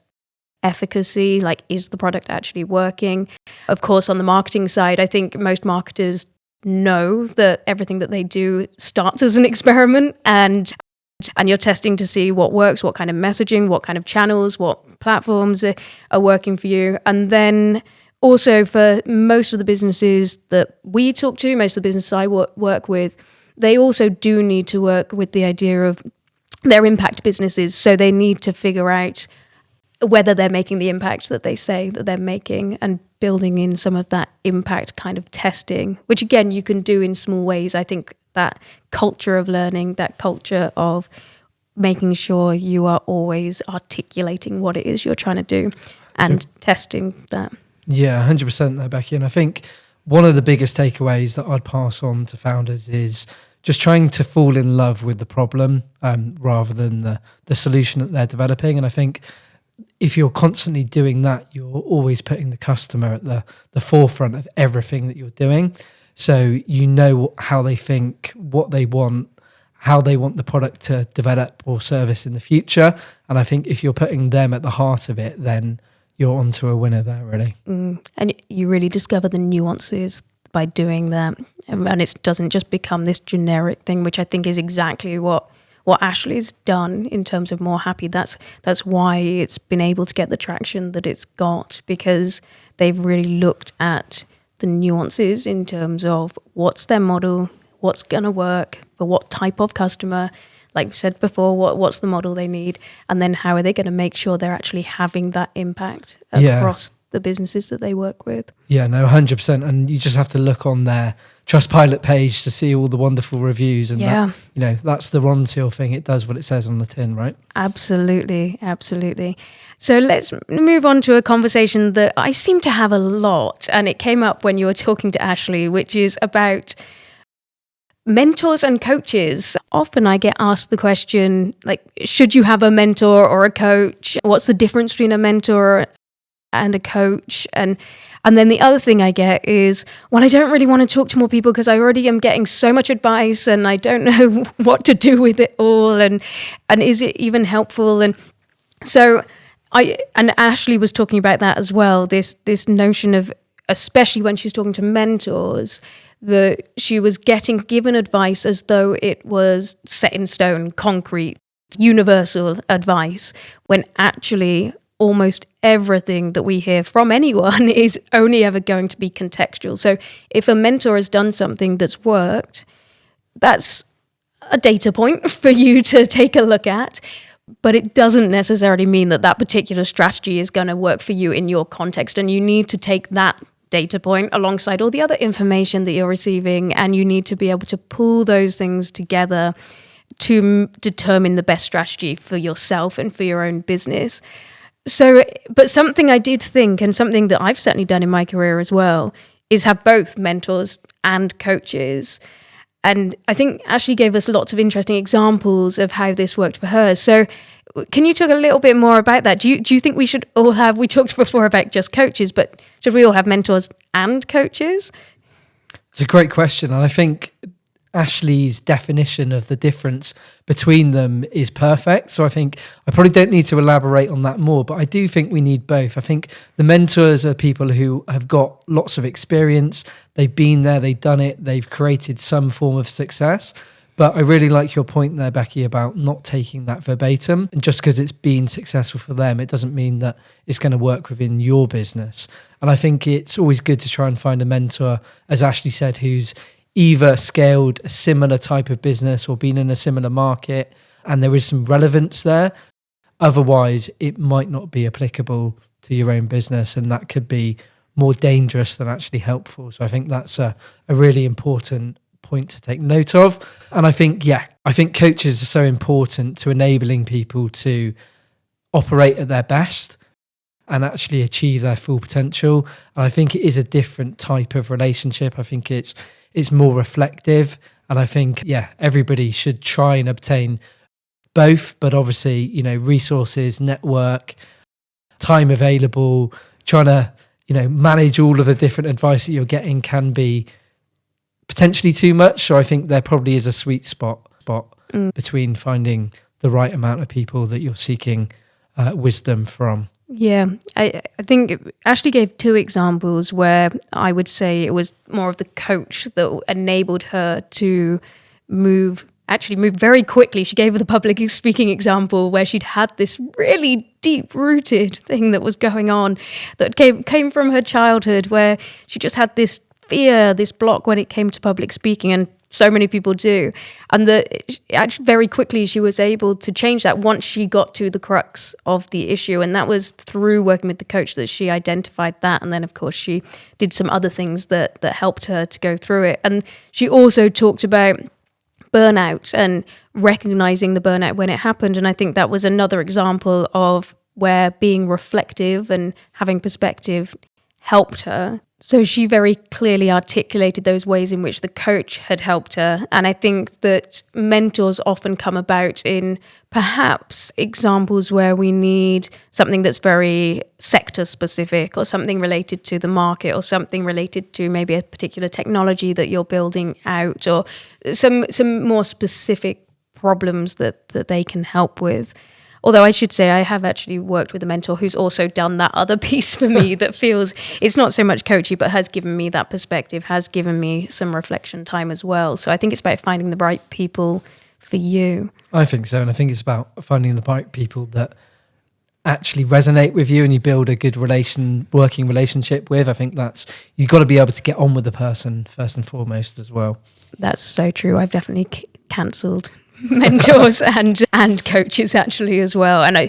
efficacy, like, is the product actually working? Of course, on the marketing side, I think most marketers know that everything that they do starts as an experiment, and you're testing to see what works, what kind of messaging, what kind of channels, what platforms are working for you. And then also for most of the businesses that we talk to, most of the businesses I work with, they also do need to work with the idea of their impact businesses. So they need to figure out whether they're making the impact that they say that they're making, and building in some of that impact kind of testing, which again, you can do in small ways. I think that culture of learning, that culture of making sure you are always articulating what it is you're trying to do and testing that. Yeah, 100% there, Becky. And I think one of the biggest takeaways that I'd pass on to founders is just trying to fall in love with the problem rather than the solution that they're developing. And I think if you're constantly doing that, you're always putting the customer at the forefront of everything that you're doing. So you know how they think, what they want, how they want the product to develop or service in the future. And I think if you're putting them at the heart of it, then you're onto a winner there, really. And you really discover the nuances by doing that. And it doesn't just become this generic thing, which I think is exactly what Ashleigh's done in terms of More Happi. That's why it's been able to get the traction that it's got, because they've really looked at the nuances in terms of what's their model, what's going to work for what type of customer. Like we said before, what's the model they need, and then how are they going to make sure they're actually having that impact across the businesses that they work with. Yeah, no, 100%. And you just have to look on their Trustpilot page to see all the wonderful reviews, and that, that's the Ron Seal thing. It does what it says on the tin, right? Absolutely. So let's move on to a conversation that I seem to have a lot, and it came up when you were talking to Ashleigh, which is about mentors and coaches. Often I get asked the question, like, should you have a mentor or a coach? What's the difference between a mentor and a coach? And then the other thing I get is, well, I don't really want to talk to more people because I already am getting so much advice and I don't know what to do with it all, and is it even helpful? And so Ashleigh was talking about that as well, this notion of especially when she's talking to mentors, that she was getting given advice as though it was set in stone, concrete, universal advice, when actually almost everything that we hear from anyone is only ever going to be contextual. So if a mentor has done something that's worked, that's a data point for you to take a look at, but it doesn't necessarily mean that that particular strategy is going to work for you in your context. And you need to take that data point alongside all the other information that you're receiving, and you need to be able to pull those things together to determine the best strategy for yourself and for your own business. So, but something I did think, and something that I've certainly done in my career as well, is have both mentors and coaches. And I think Ashleigh gave us lots of interesting examples of how this worked for her. So can you talk a little bit more about that? Do you think we should all have, we talked before about just coaches, but should we all have mentors and coaches? It's a great question. And I think Ashleigh's definition of the difference between them is perfect. So I think I probably don't need to elaborate on that more, but I do think we need both. I think the mentors are people who have got lots of experience. They've been there, they've done it, they've created some form of success. But I really like your point there, Becky, about not taking that verbatim. And just because it's been successful for them, it doesn't mean that it's going to work within your business. And I think it's always good to try and find a mentor, as Ashleigh said, who's either scaled a similar type of business or been in a similar market, and there is some relevance there. Otherwise, it might not be applicable to your own business, and that could be more dangerous than actually helpful. So I think that's a really important point to take note of. And I think coaches are so important to enabling people to operate at their best and actually achieve their full potential. And I think it is a different type of relationship. I think it's more reflective. And I think, everybody should try and obtain both, but obviously, resources, network, time available, trying to, manage all of the different advice that you're getting can be potentially too much. So I think there probably is a sweet spot between finding the right amount of people that you're seeking wisdom from. Yeah, I think Ashleigh gave two examples where I would say it was more of the coach that enabled her to move very quickly. She gave the public speaking example where she'd had this really deep-rooted thing that was going on that came from her childhood, where she just had this fear, this block when it came to public speaking, and so many people do. And actually very quickly she was able to change that once she got to the crux of the issue. And that was through working with the coach that she identified that. And then, of course, she did some other things that helped her to go through it. And she also talked about burnout and recognizing the burnout when it happened. And I think that was another example of where being reflective and having perspective helped her. So she very clearly articulated those ways in which the coach had helped her. And I think that mentors often come about in perhaps examples where we need something that's very sector specific, or something related to the market, or something related to maybe a particular technology that you're building out, or some more specific problems that they can help with. Although I should say I have actually worked with a mentor who's also done that other piece for me that feels, it's not so much coachy, but has given me that perspective, has given me some reflection time as well. So I think it's about finding the right people for you. I think so. And I think it's about finding the right people that actually resonate with you and you build a good working relationship with. I think you've got to be able to get on with the person first and foremost as well. That's so true. I've definitely cancelled mentors and coaches actually as well. And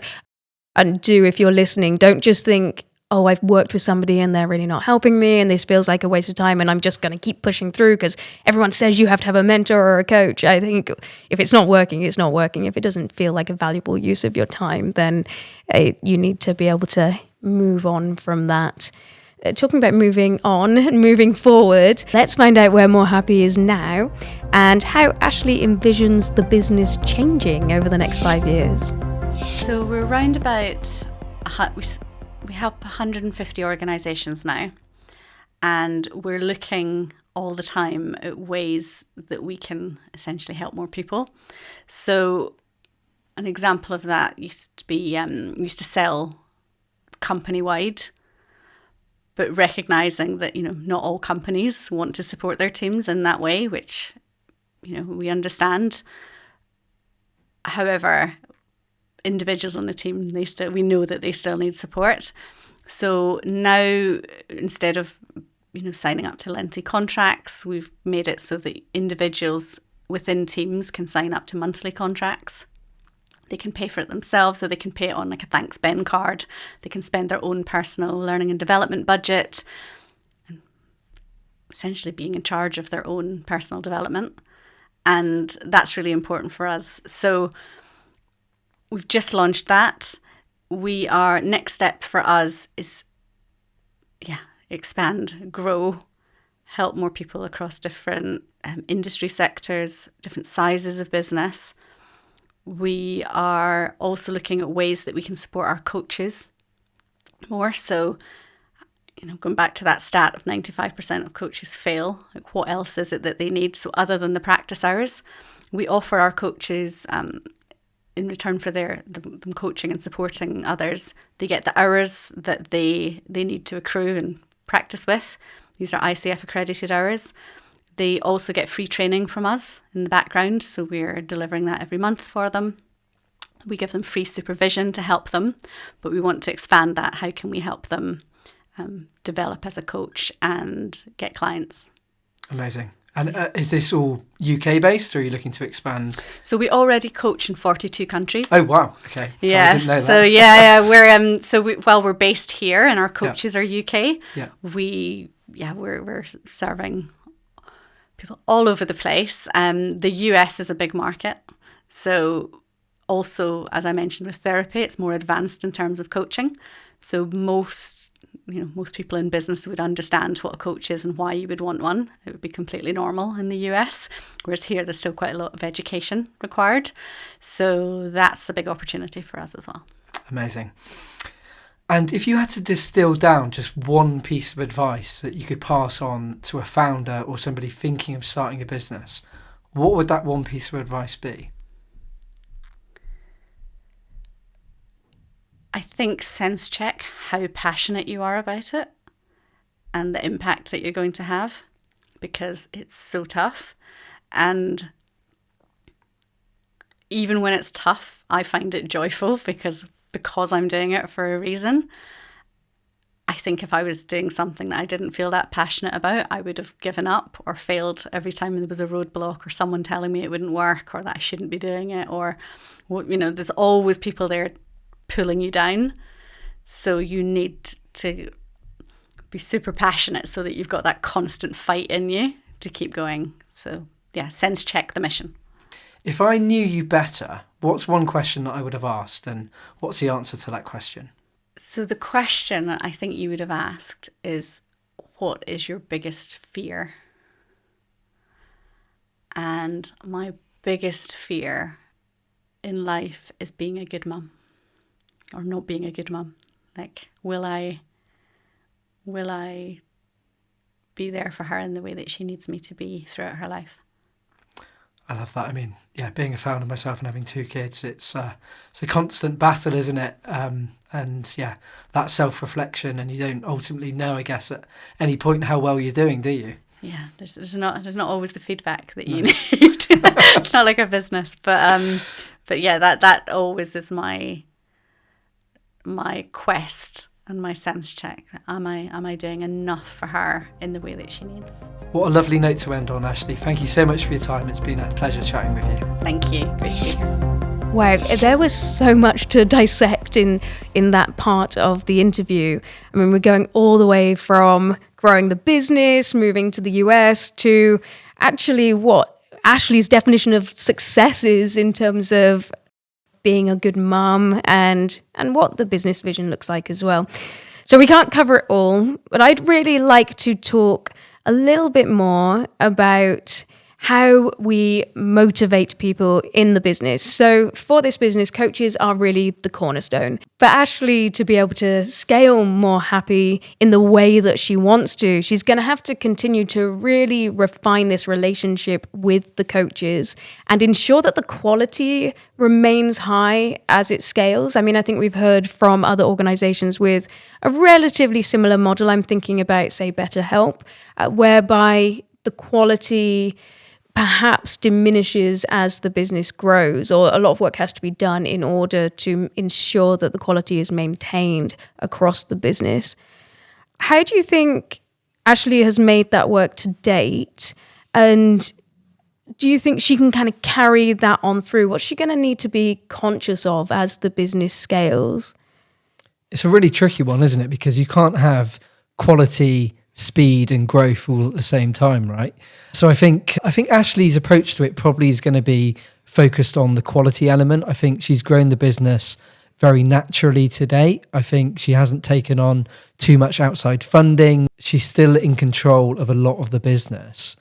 if you're listening, don't just think, oh, I've worked with somebody and they're really not helping me and this feels like a waste of time and I'm just going to keep pushing through because everyone says you have to have a mentor or a coach. I think if it's not working, it's not working. If it doesn't feel like a valuable use of your time, then you need to be able to move on from that. Talking about moving on and moving forward, let's find out where More Happi is now and how Ashleigh envisions the business changing over the next 5 years. So we're around about, we help 150 organisations now, and we're looking all the time at ways that we can essentially help more people. So an example of that used to sell company-wide, but recognizing that, not all companies want to support their teams in that way, which, we understand. However, individuals on the team, we know that they still need support. So now, instead of, signing up to lengthy contracts, we've made it so that individuals within teams can sign up to monthly contracts. They can pay for it themselves, or they can pay it on like a thanks Ben card. They can spend their own personal learning and development budget, and essentially being in charge of their own personal development. And that's really important for us. So we've just launched that. Next step for us is, expand, grow, help more people across different industry sectors, different sizes of business. We are also looking at ways that we can support our coaches more. So, going back to that stat of 95% of coaches fail, like what else is it that they need? So other than the practice hours, we offer our coaches, in return for them coaching and supporting others, they get the hours that they need to accrue and practice with. These are ICF accredited hours. They also get free training from us in the background, so we're delivering that every month for them. We give them free supervision to help them, but we want to expand that. How can we help them develop as a coach and get clients? Amazing. And is this all UK based, or are you looking to expand? So we already coach in 42 countries. Oh wow! Okay. Yeah. I didn't know that. So we're based here, and our coaches are UK. Yeah. We're serving people all over the place. The US is a big market. So also, as I mentioned with therapy, it's more advanced in terms of coaching. So most people in business would understand what a coach is and why you would want one. It would be completely normal in the US, whereas here there's still quite a lot of education required. So that's a big opportunity for us as well. Amazing. And if you had to distill down just one piece of advice that you could pass on to a founder or somebody thinking of starting a business, what would that one piece of advice be? I think sense check how passionate you are about it and the impact that you're going to have, because it's so tough. And even when it's tough, I find it joyful because I'm doing it for a reason. I think if I was doing something that I didn't feel that passionate about, I would have given up or failed every time there was a roadblock or someone telling me it wouldn't work or that I shouldn't be doing it, or, there's always people there pulling you down. So you need to be super passionate so that you've got that constant fight in you to keep going. So sense check the mission. If I knew you better, what's one question that I would have asked, and what's the answer to that question? So the question I think you would have asked is, what is your biggest fear? And my biggest fear in life is being a good mum, or not being a good mum. Like, will I be there for her in the way that she needs me to be throughout her life? I love that. I mean, being a founder myself and having 2 kids, it's a constant battle, isn't it? That self-reflection, and you don't ultimately know, I guess, at any point how well you're doing, do you? Yeah, there's not always the feedback that you need. It's not like a business, but that always is my quest and my sense check. Am I doing enough for her in the way that she needs? What a lovely note to end on, Ashleigh. Thank you so much for your time. It's been a pleasure chatting with you. Thank you. Great to be here. Wow, there was so much to dissect in that part of the interview. I mean, we're going all the way from growing the business, moving to the US, to actually what Ashleigh's definition of success is in terms of being a good mum and what the business vision looks like as well. So we can't cover it all, but I'd really like to talk a little bit more about how we motivate people in the business. So for this business, coaches are really the cornerstone. For Ashleigh to be able to scale More Happi in the way that she wants to, she's going to have to continue to really refine this relationship with the coaches and ensure that the quality remains high as it scales. I mean, I think we've heard from other organizations with a relatively similar model. I'm thinking about, say, BetterHelp, whereby the quality perhaps diminishes as the business grows, or a lot of work has to be done in order to ensure that the quality is maintained across the business. How do you think Ashleigh has made that work to date? And do you think she can kind of carry that on through? What's she going to need to be conscious of as the business scales? It's a really tricky one, isn't it? Because you can't have quality, speed and growth all at the same time, right? So I think Ashleigh's approach to it probably is going to be focused on the quality element. I think she's grown the business very naturally to date. I think she hasn't taken on too much outside funding. She's still in control of a lot of the business.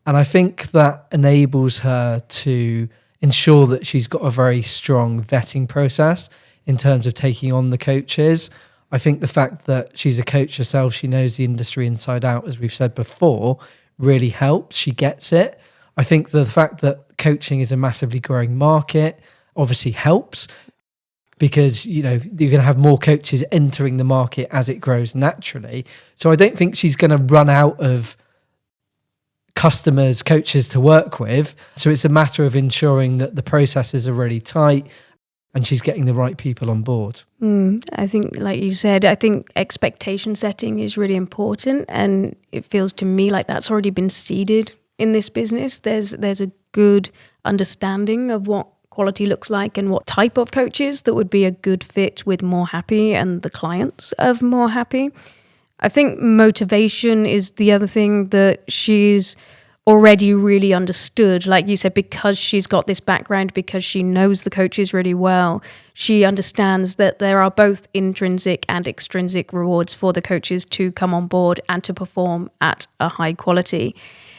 And I think that enables her to ensure that she's got a very strong vetting process in terms of taking on the coaches. I think the fact that she's a coach herself, she knows the industry inside out, as we've said before, really helps. She gets it. I think the fact that coaching is a massively growing market obviously helps, because, you know, you're going to have more coaches entering the market as it grows naturally. So I don't think she's going to run out of customers, coaches to work with. So it's a matter of ensuring that the processes are really tight and she's getting the right people on board. I think, like you said, I think expectation setting is really important, and it feels to me like that's already been seeded in this business. There's a good understanding of what quality looks like and what type of coaches that would be a good fit with More Happi and the clients of More Happi. I think motivation is the other thing that she's already really understood. Like you said, because she's got this background, because she knows the coaches really well, she understands that there are both intrinsic and extrinsic rewards for the coaches to come on board and to perform at a high quality.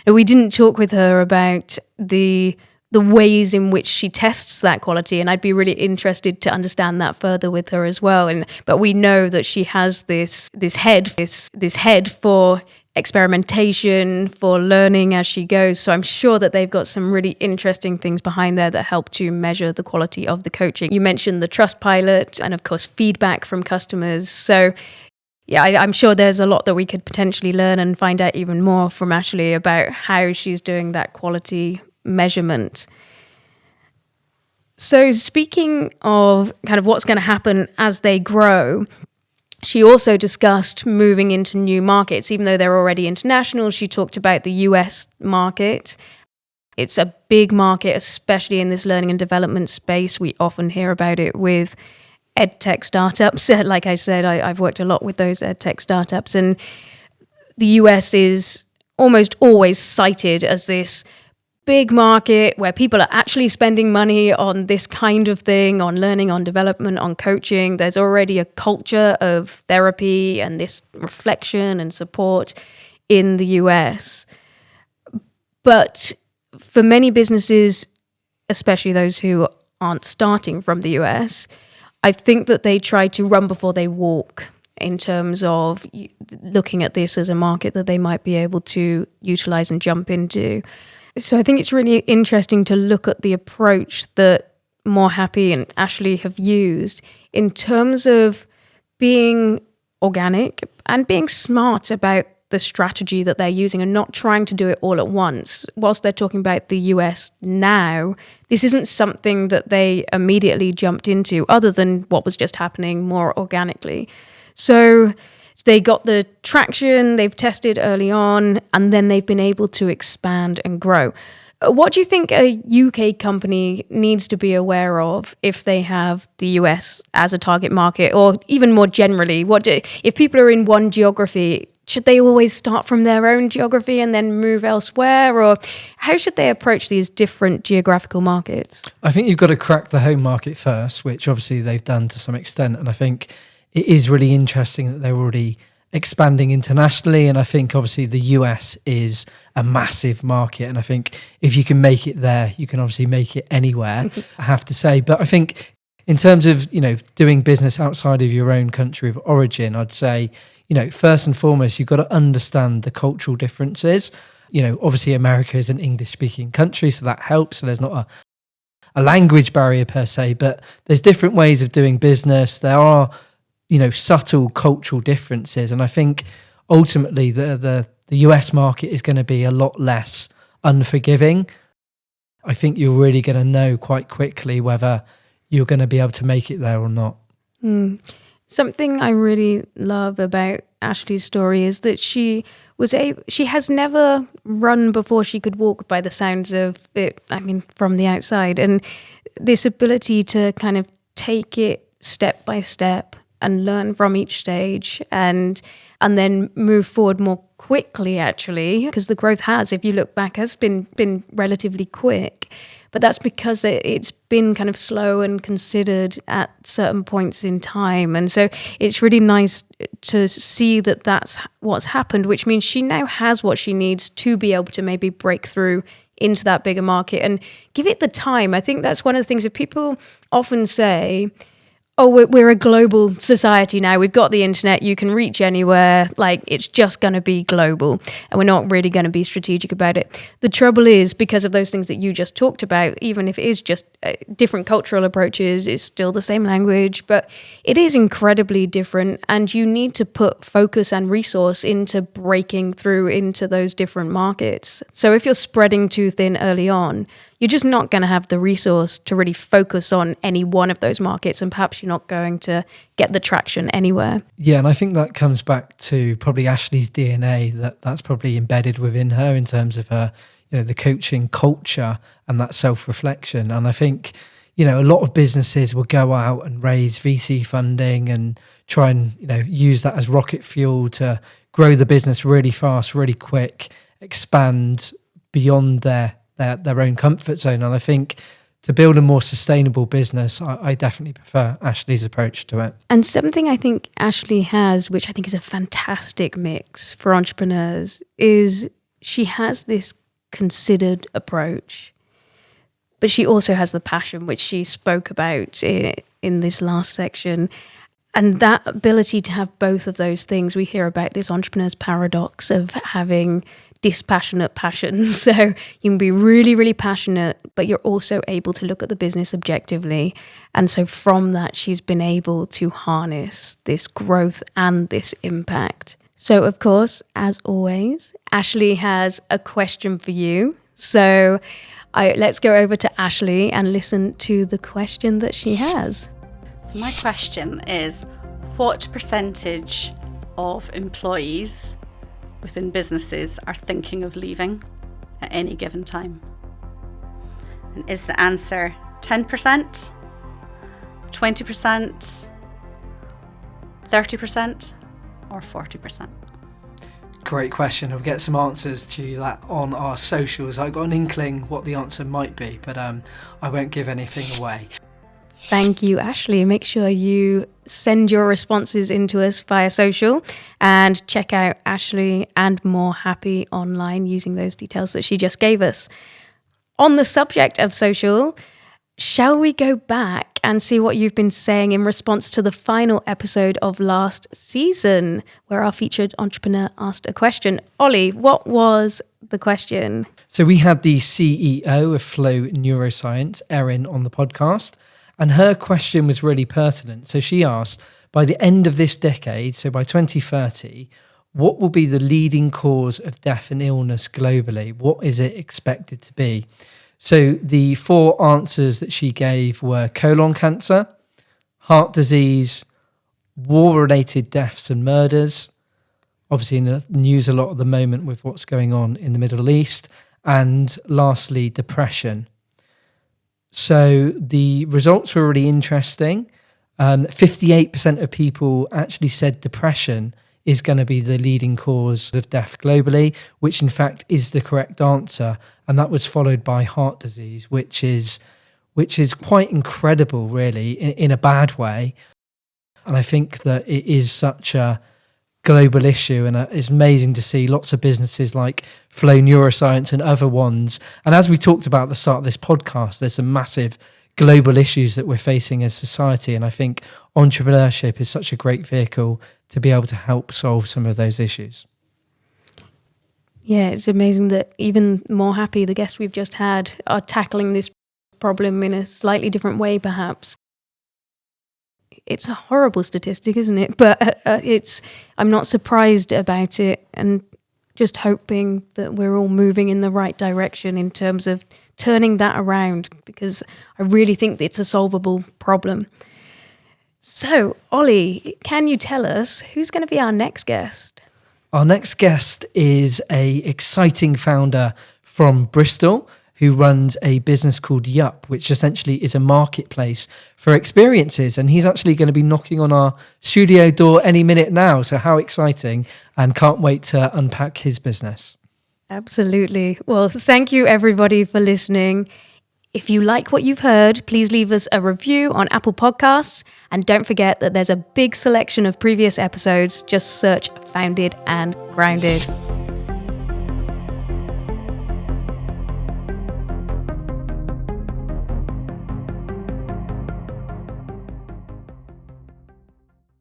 And we didn't talk with her about the ways in which she tests that quality, and I'd be really interested to understand that further with her as well. But we know that she has this head for experimentation, for learning as she goes. So I'm sure that they've got some really interesting things behind there that help to measure the quality of the coaching. You mentioned the trust pilot and, of course, feedback from customers. So yeah, I'm sure there's a lot that we could potentially learn and find out even more from Ashleigh about how she's doing that quality measurement. So speaking of kind of what's going to happen as they grow, she also discussed moving into new markets. Even though they're already international, she talked about the US market. It's a big market, especially in this learning and development space. We often hear about it with edtech startups. Like I said, I've worked a lot with those edtech startups, and the US is almost always cited as this big market where people are actually spending money on this kind of thing, on learning, on development, on coaching. There's already a culture of therapy and this reflection and support in the US. But for many businesses, especially those who aren't starting from the US, I think that they try to run before they walk in terms of looking at this as a market that they might be able to utilize and jump into. So I think it's really interesting to look at the approach that More Happi and Ashleigh have used in terms of being organic and being smart about the strategy that they're using and not trying to do it all at once. Whilst they're talking about the US now, this isn't something that they immediately jumped into other than what was just happening more organically. So they got the traction, they've tested early on, and then they've been able to expand and grow. What do you think a UK company needs to be aware of if they have the US as a target market, or even more generally, if people are in one geography, should they always start from their own geography and then move elsewhere, or how should they approach these different geographical markets? I think you've got to crack the home market first, which obviously they've done to some extent, and I think it is really interesting that they're already expanding internationally. And I think obviously the US is a massive market. And I think if you can make it there, you can obviously make it anywhere, I have to say. But I think in terms of, doing business outside of your own country of origin, I'd say, first and foremost, you've got to understand the cultural differences. Obviously America is an English speaking country, so that helps. So there's not a language barrier per se, but there's different ways of doing business. There are, subtle cultural differences. And I think ultimately the US market is going to be a lot less unforgiving. I think you're really going to know quite quickly whether you're going to be able to make it there or not. Something I really love about Ashleigh's story is that she has never run before she could walk, by the sounds of it, from the outside. And this ability to kind of take it step by step and learn from each stage and then move forward more quickly, actually, because the growth if you look back, has been relatively quick. But that's because it's been kind of slow and considered at certain points in time. And so it's really nice to see that that's what's happened, which means she now has what she needs to be able to maybe break through into that bigger market and give it the time. I think that's one of the things that people often say, oh, we're a global society now. We've got the internet. You can reach anywhere. Like, it's just going to be global. And we're not really going to be strategic about it. The trouble is, because of those things that you just talked about, even if it is just different cultural approaches, it's still the same language, but it is incredibly different. And you need to put focus and resource into breaking through into those different markets. So if you're spreading too thin early on, you're just not going to have the resource to really focus on any one of those markets, and perhaps you're not going to get the traction anywhere. Yeah, and I think that comes back to probably Ashleigh's DNA, that's probably embedded within her in terms of her, the coaching culture and that self-reflection. And I think, a lot of businesses will go out and raise VC funding and try and, use that as rocket fuel to grow the business really fast, really quick, expand beyond their own comfort zone. And I think to build a more sustainable business, I definitely prefer Ashleigh's approach to it. And something I think Ashleigh has, which I think is a fantastic mix for entrepreneurs, is she has this considered approach, but she also has the passion, which she spoke about in this last section. And that ability to have both of those things, we hear about this entrepreneur's paradox of having dispassionate passion. So you can be really, really passionate, but you're also able to look at the business objectively. And so from that, she's been able to harness this growth and this impact. So of course, as always, Ashleigh has a question for you. So let's go over to Ashleigh and listen to the question that she has. So my question is, what percentage of employees within businesses are thinking of leaving at any given time? And is the answer 10%, 20%, 30%, or 40%? Great question. I'll get some answers to that on our socials. I got an inkling what the answer might be, but I won't give anything away. Thank you, Ashleigh. Make sure you send your responses into us via social and check out Ashleigh and More Happi online using those details that she just gave us. On the subject of social, shall we go back and see what you've been saying in response to the final episode of last season, where our featured entrepreneur asked a question? Ollie, what was the question? So we had the CEO of Flow Neuroscience, Erin, on the podcast. And her question was really pertinent. So she asked, by the end of this decade, so by 2030, what will be the leading cause of death and illness globally? What is it expected to be? So the 4 answers that she gave were colon cancer, heart disease, war-related deaths and murders, obviously in the news a lot at the moment with what's going on in the Middle East, and lastly, depression. So the results were really interesting. 58% of people actually said depression is going to be the leading cause of death globally, which in fact is the correct answer. And that was followed by heart disease, which is quite incredible, really, in a bad way. And I think that it is such a global issue, and it's amazing to see lots of businesses like Flow Neuroscience and other ones. And as we talked about at the start of this podcast, there's some massive global issues that we're facing as society, and I think entrepreneurship is such a great vehicle to be able to help solve some of those issues. Yeah, it's amazing that even More Happi, the guests we've just had, are tackling this problem in a slightly different way, perhaps. It's a horrible statistic, isn't it? But I'm not surprised about it, and just hoping that we're all moving in the right direction in terms of turning that around, because I really think it's a solvable problem. So, Ollie, can you tell us who's going to be our next guest? Our next guest is a exciting founder from Bristol who runs a business called Yuup, which essentially is a marketplace for experiences. And he's actually going to be knocking on our studio door any minute now. So how exciting, and can't wait to unpack his business. Absolutely. Well, thank you everybody for listening. If you like what you've heard, please leave us a review on Apple Podcasts. And don't forget that there's a big selection of previous episodes. Just search Founded and Grounded.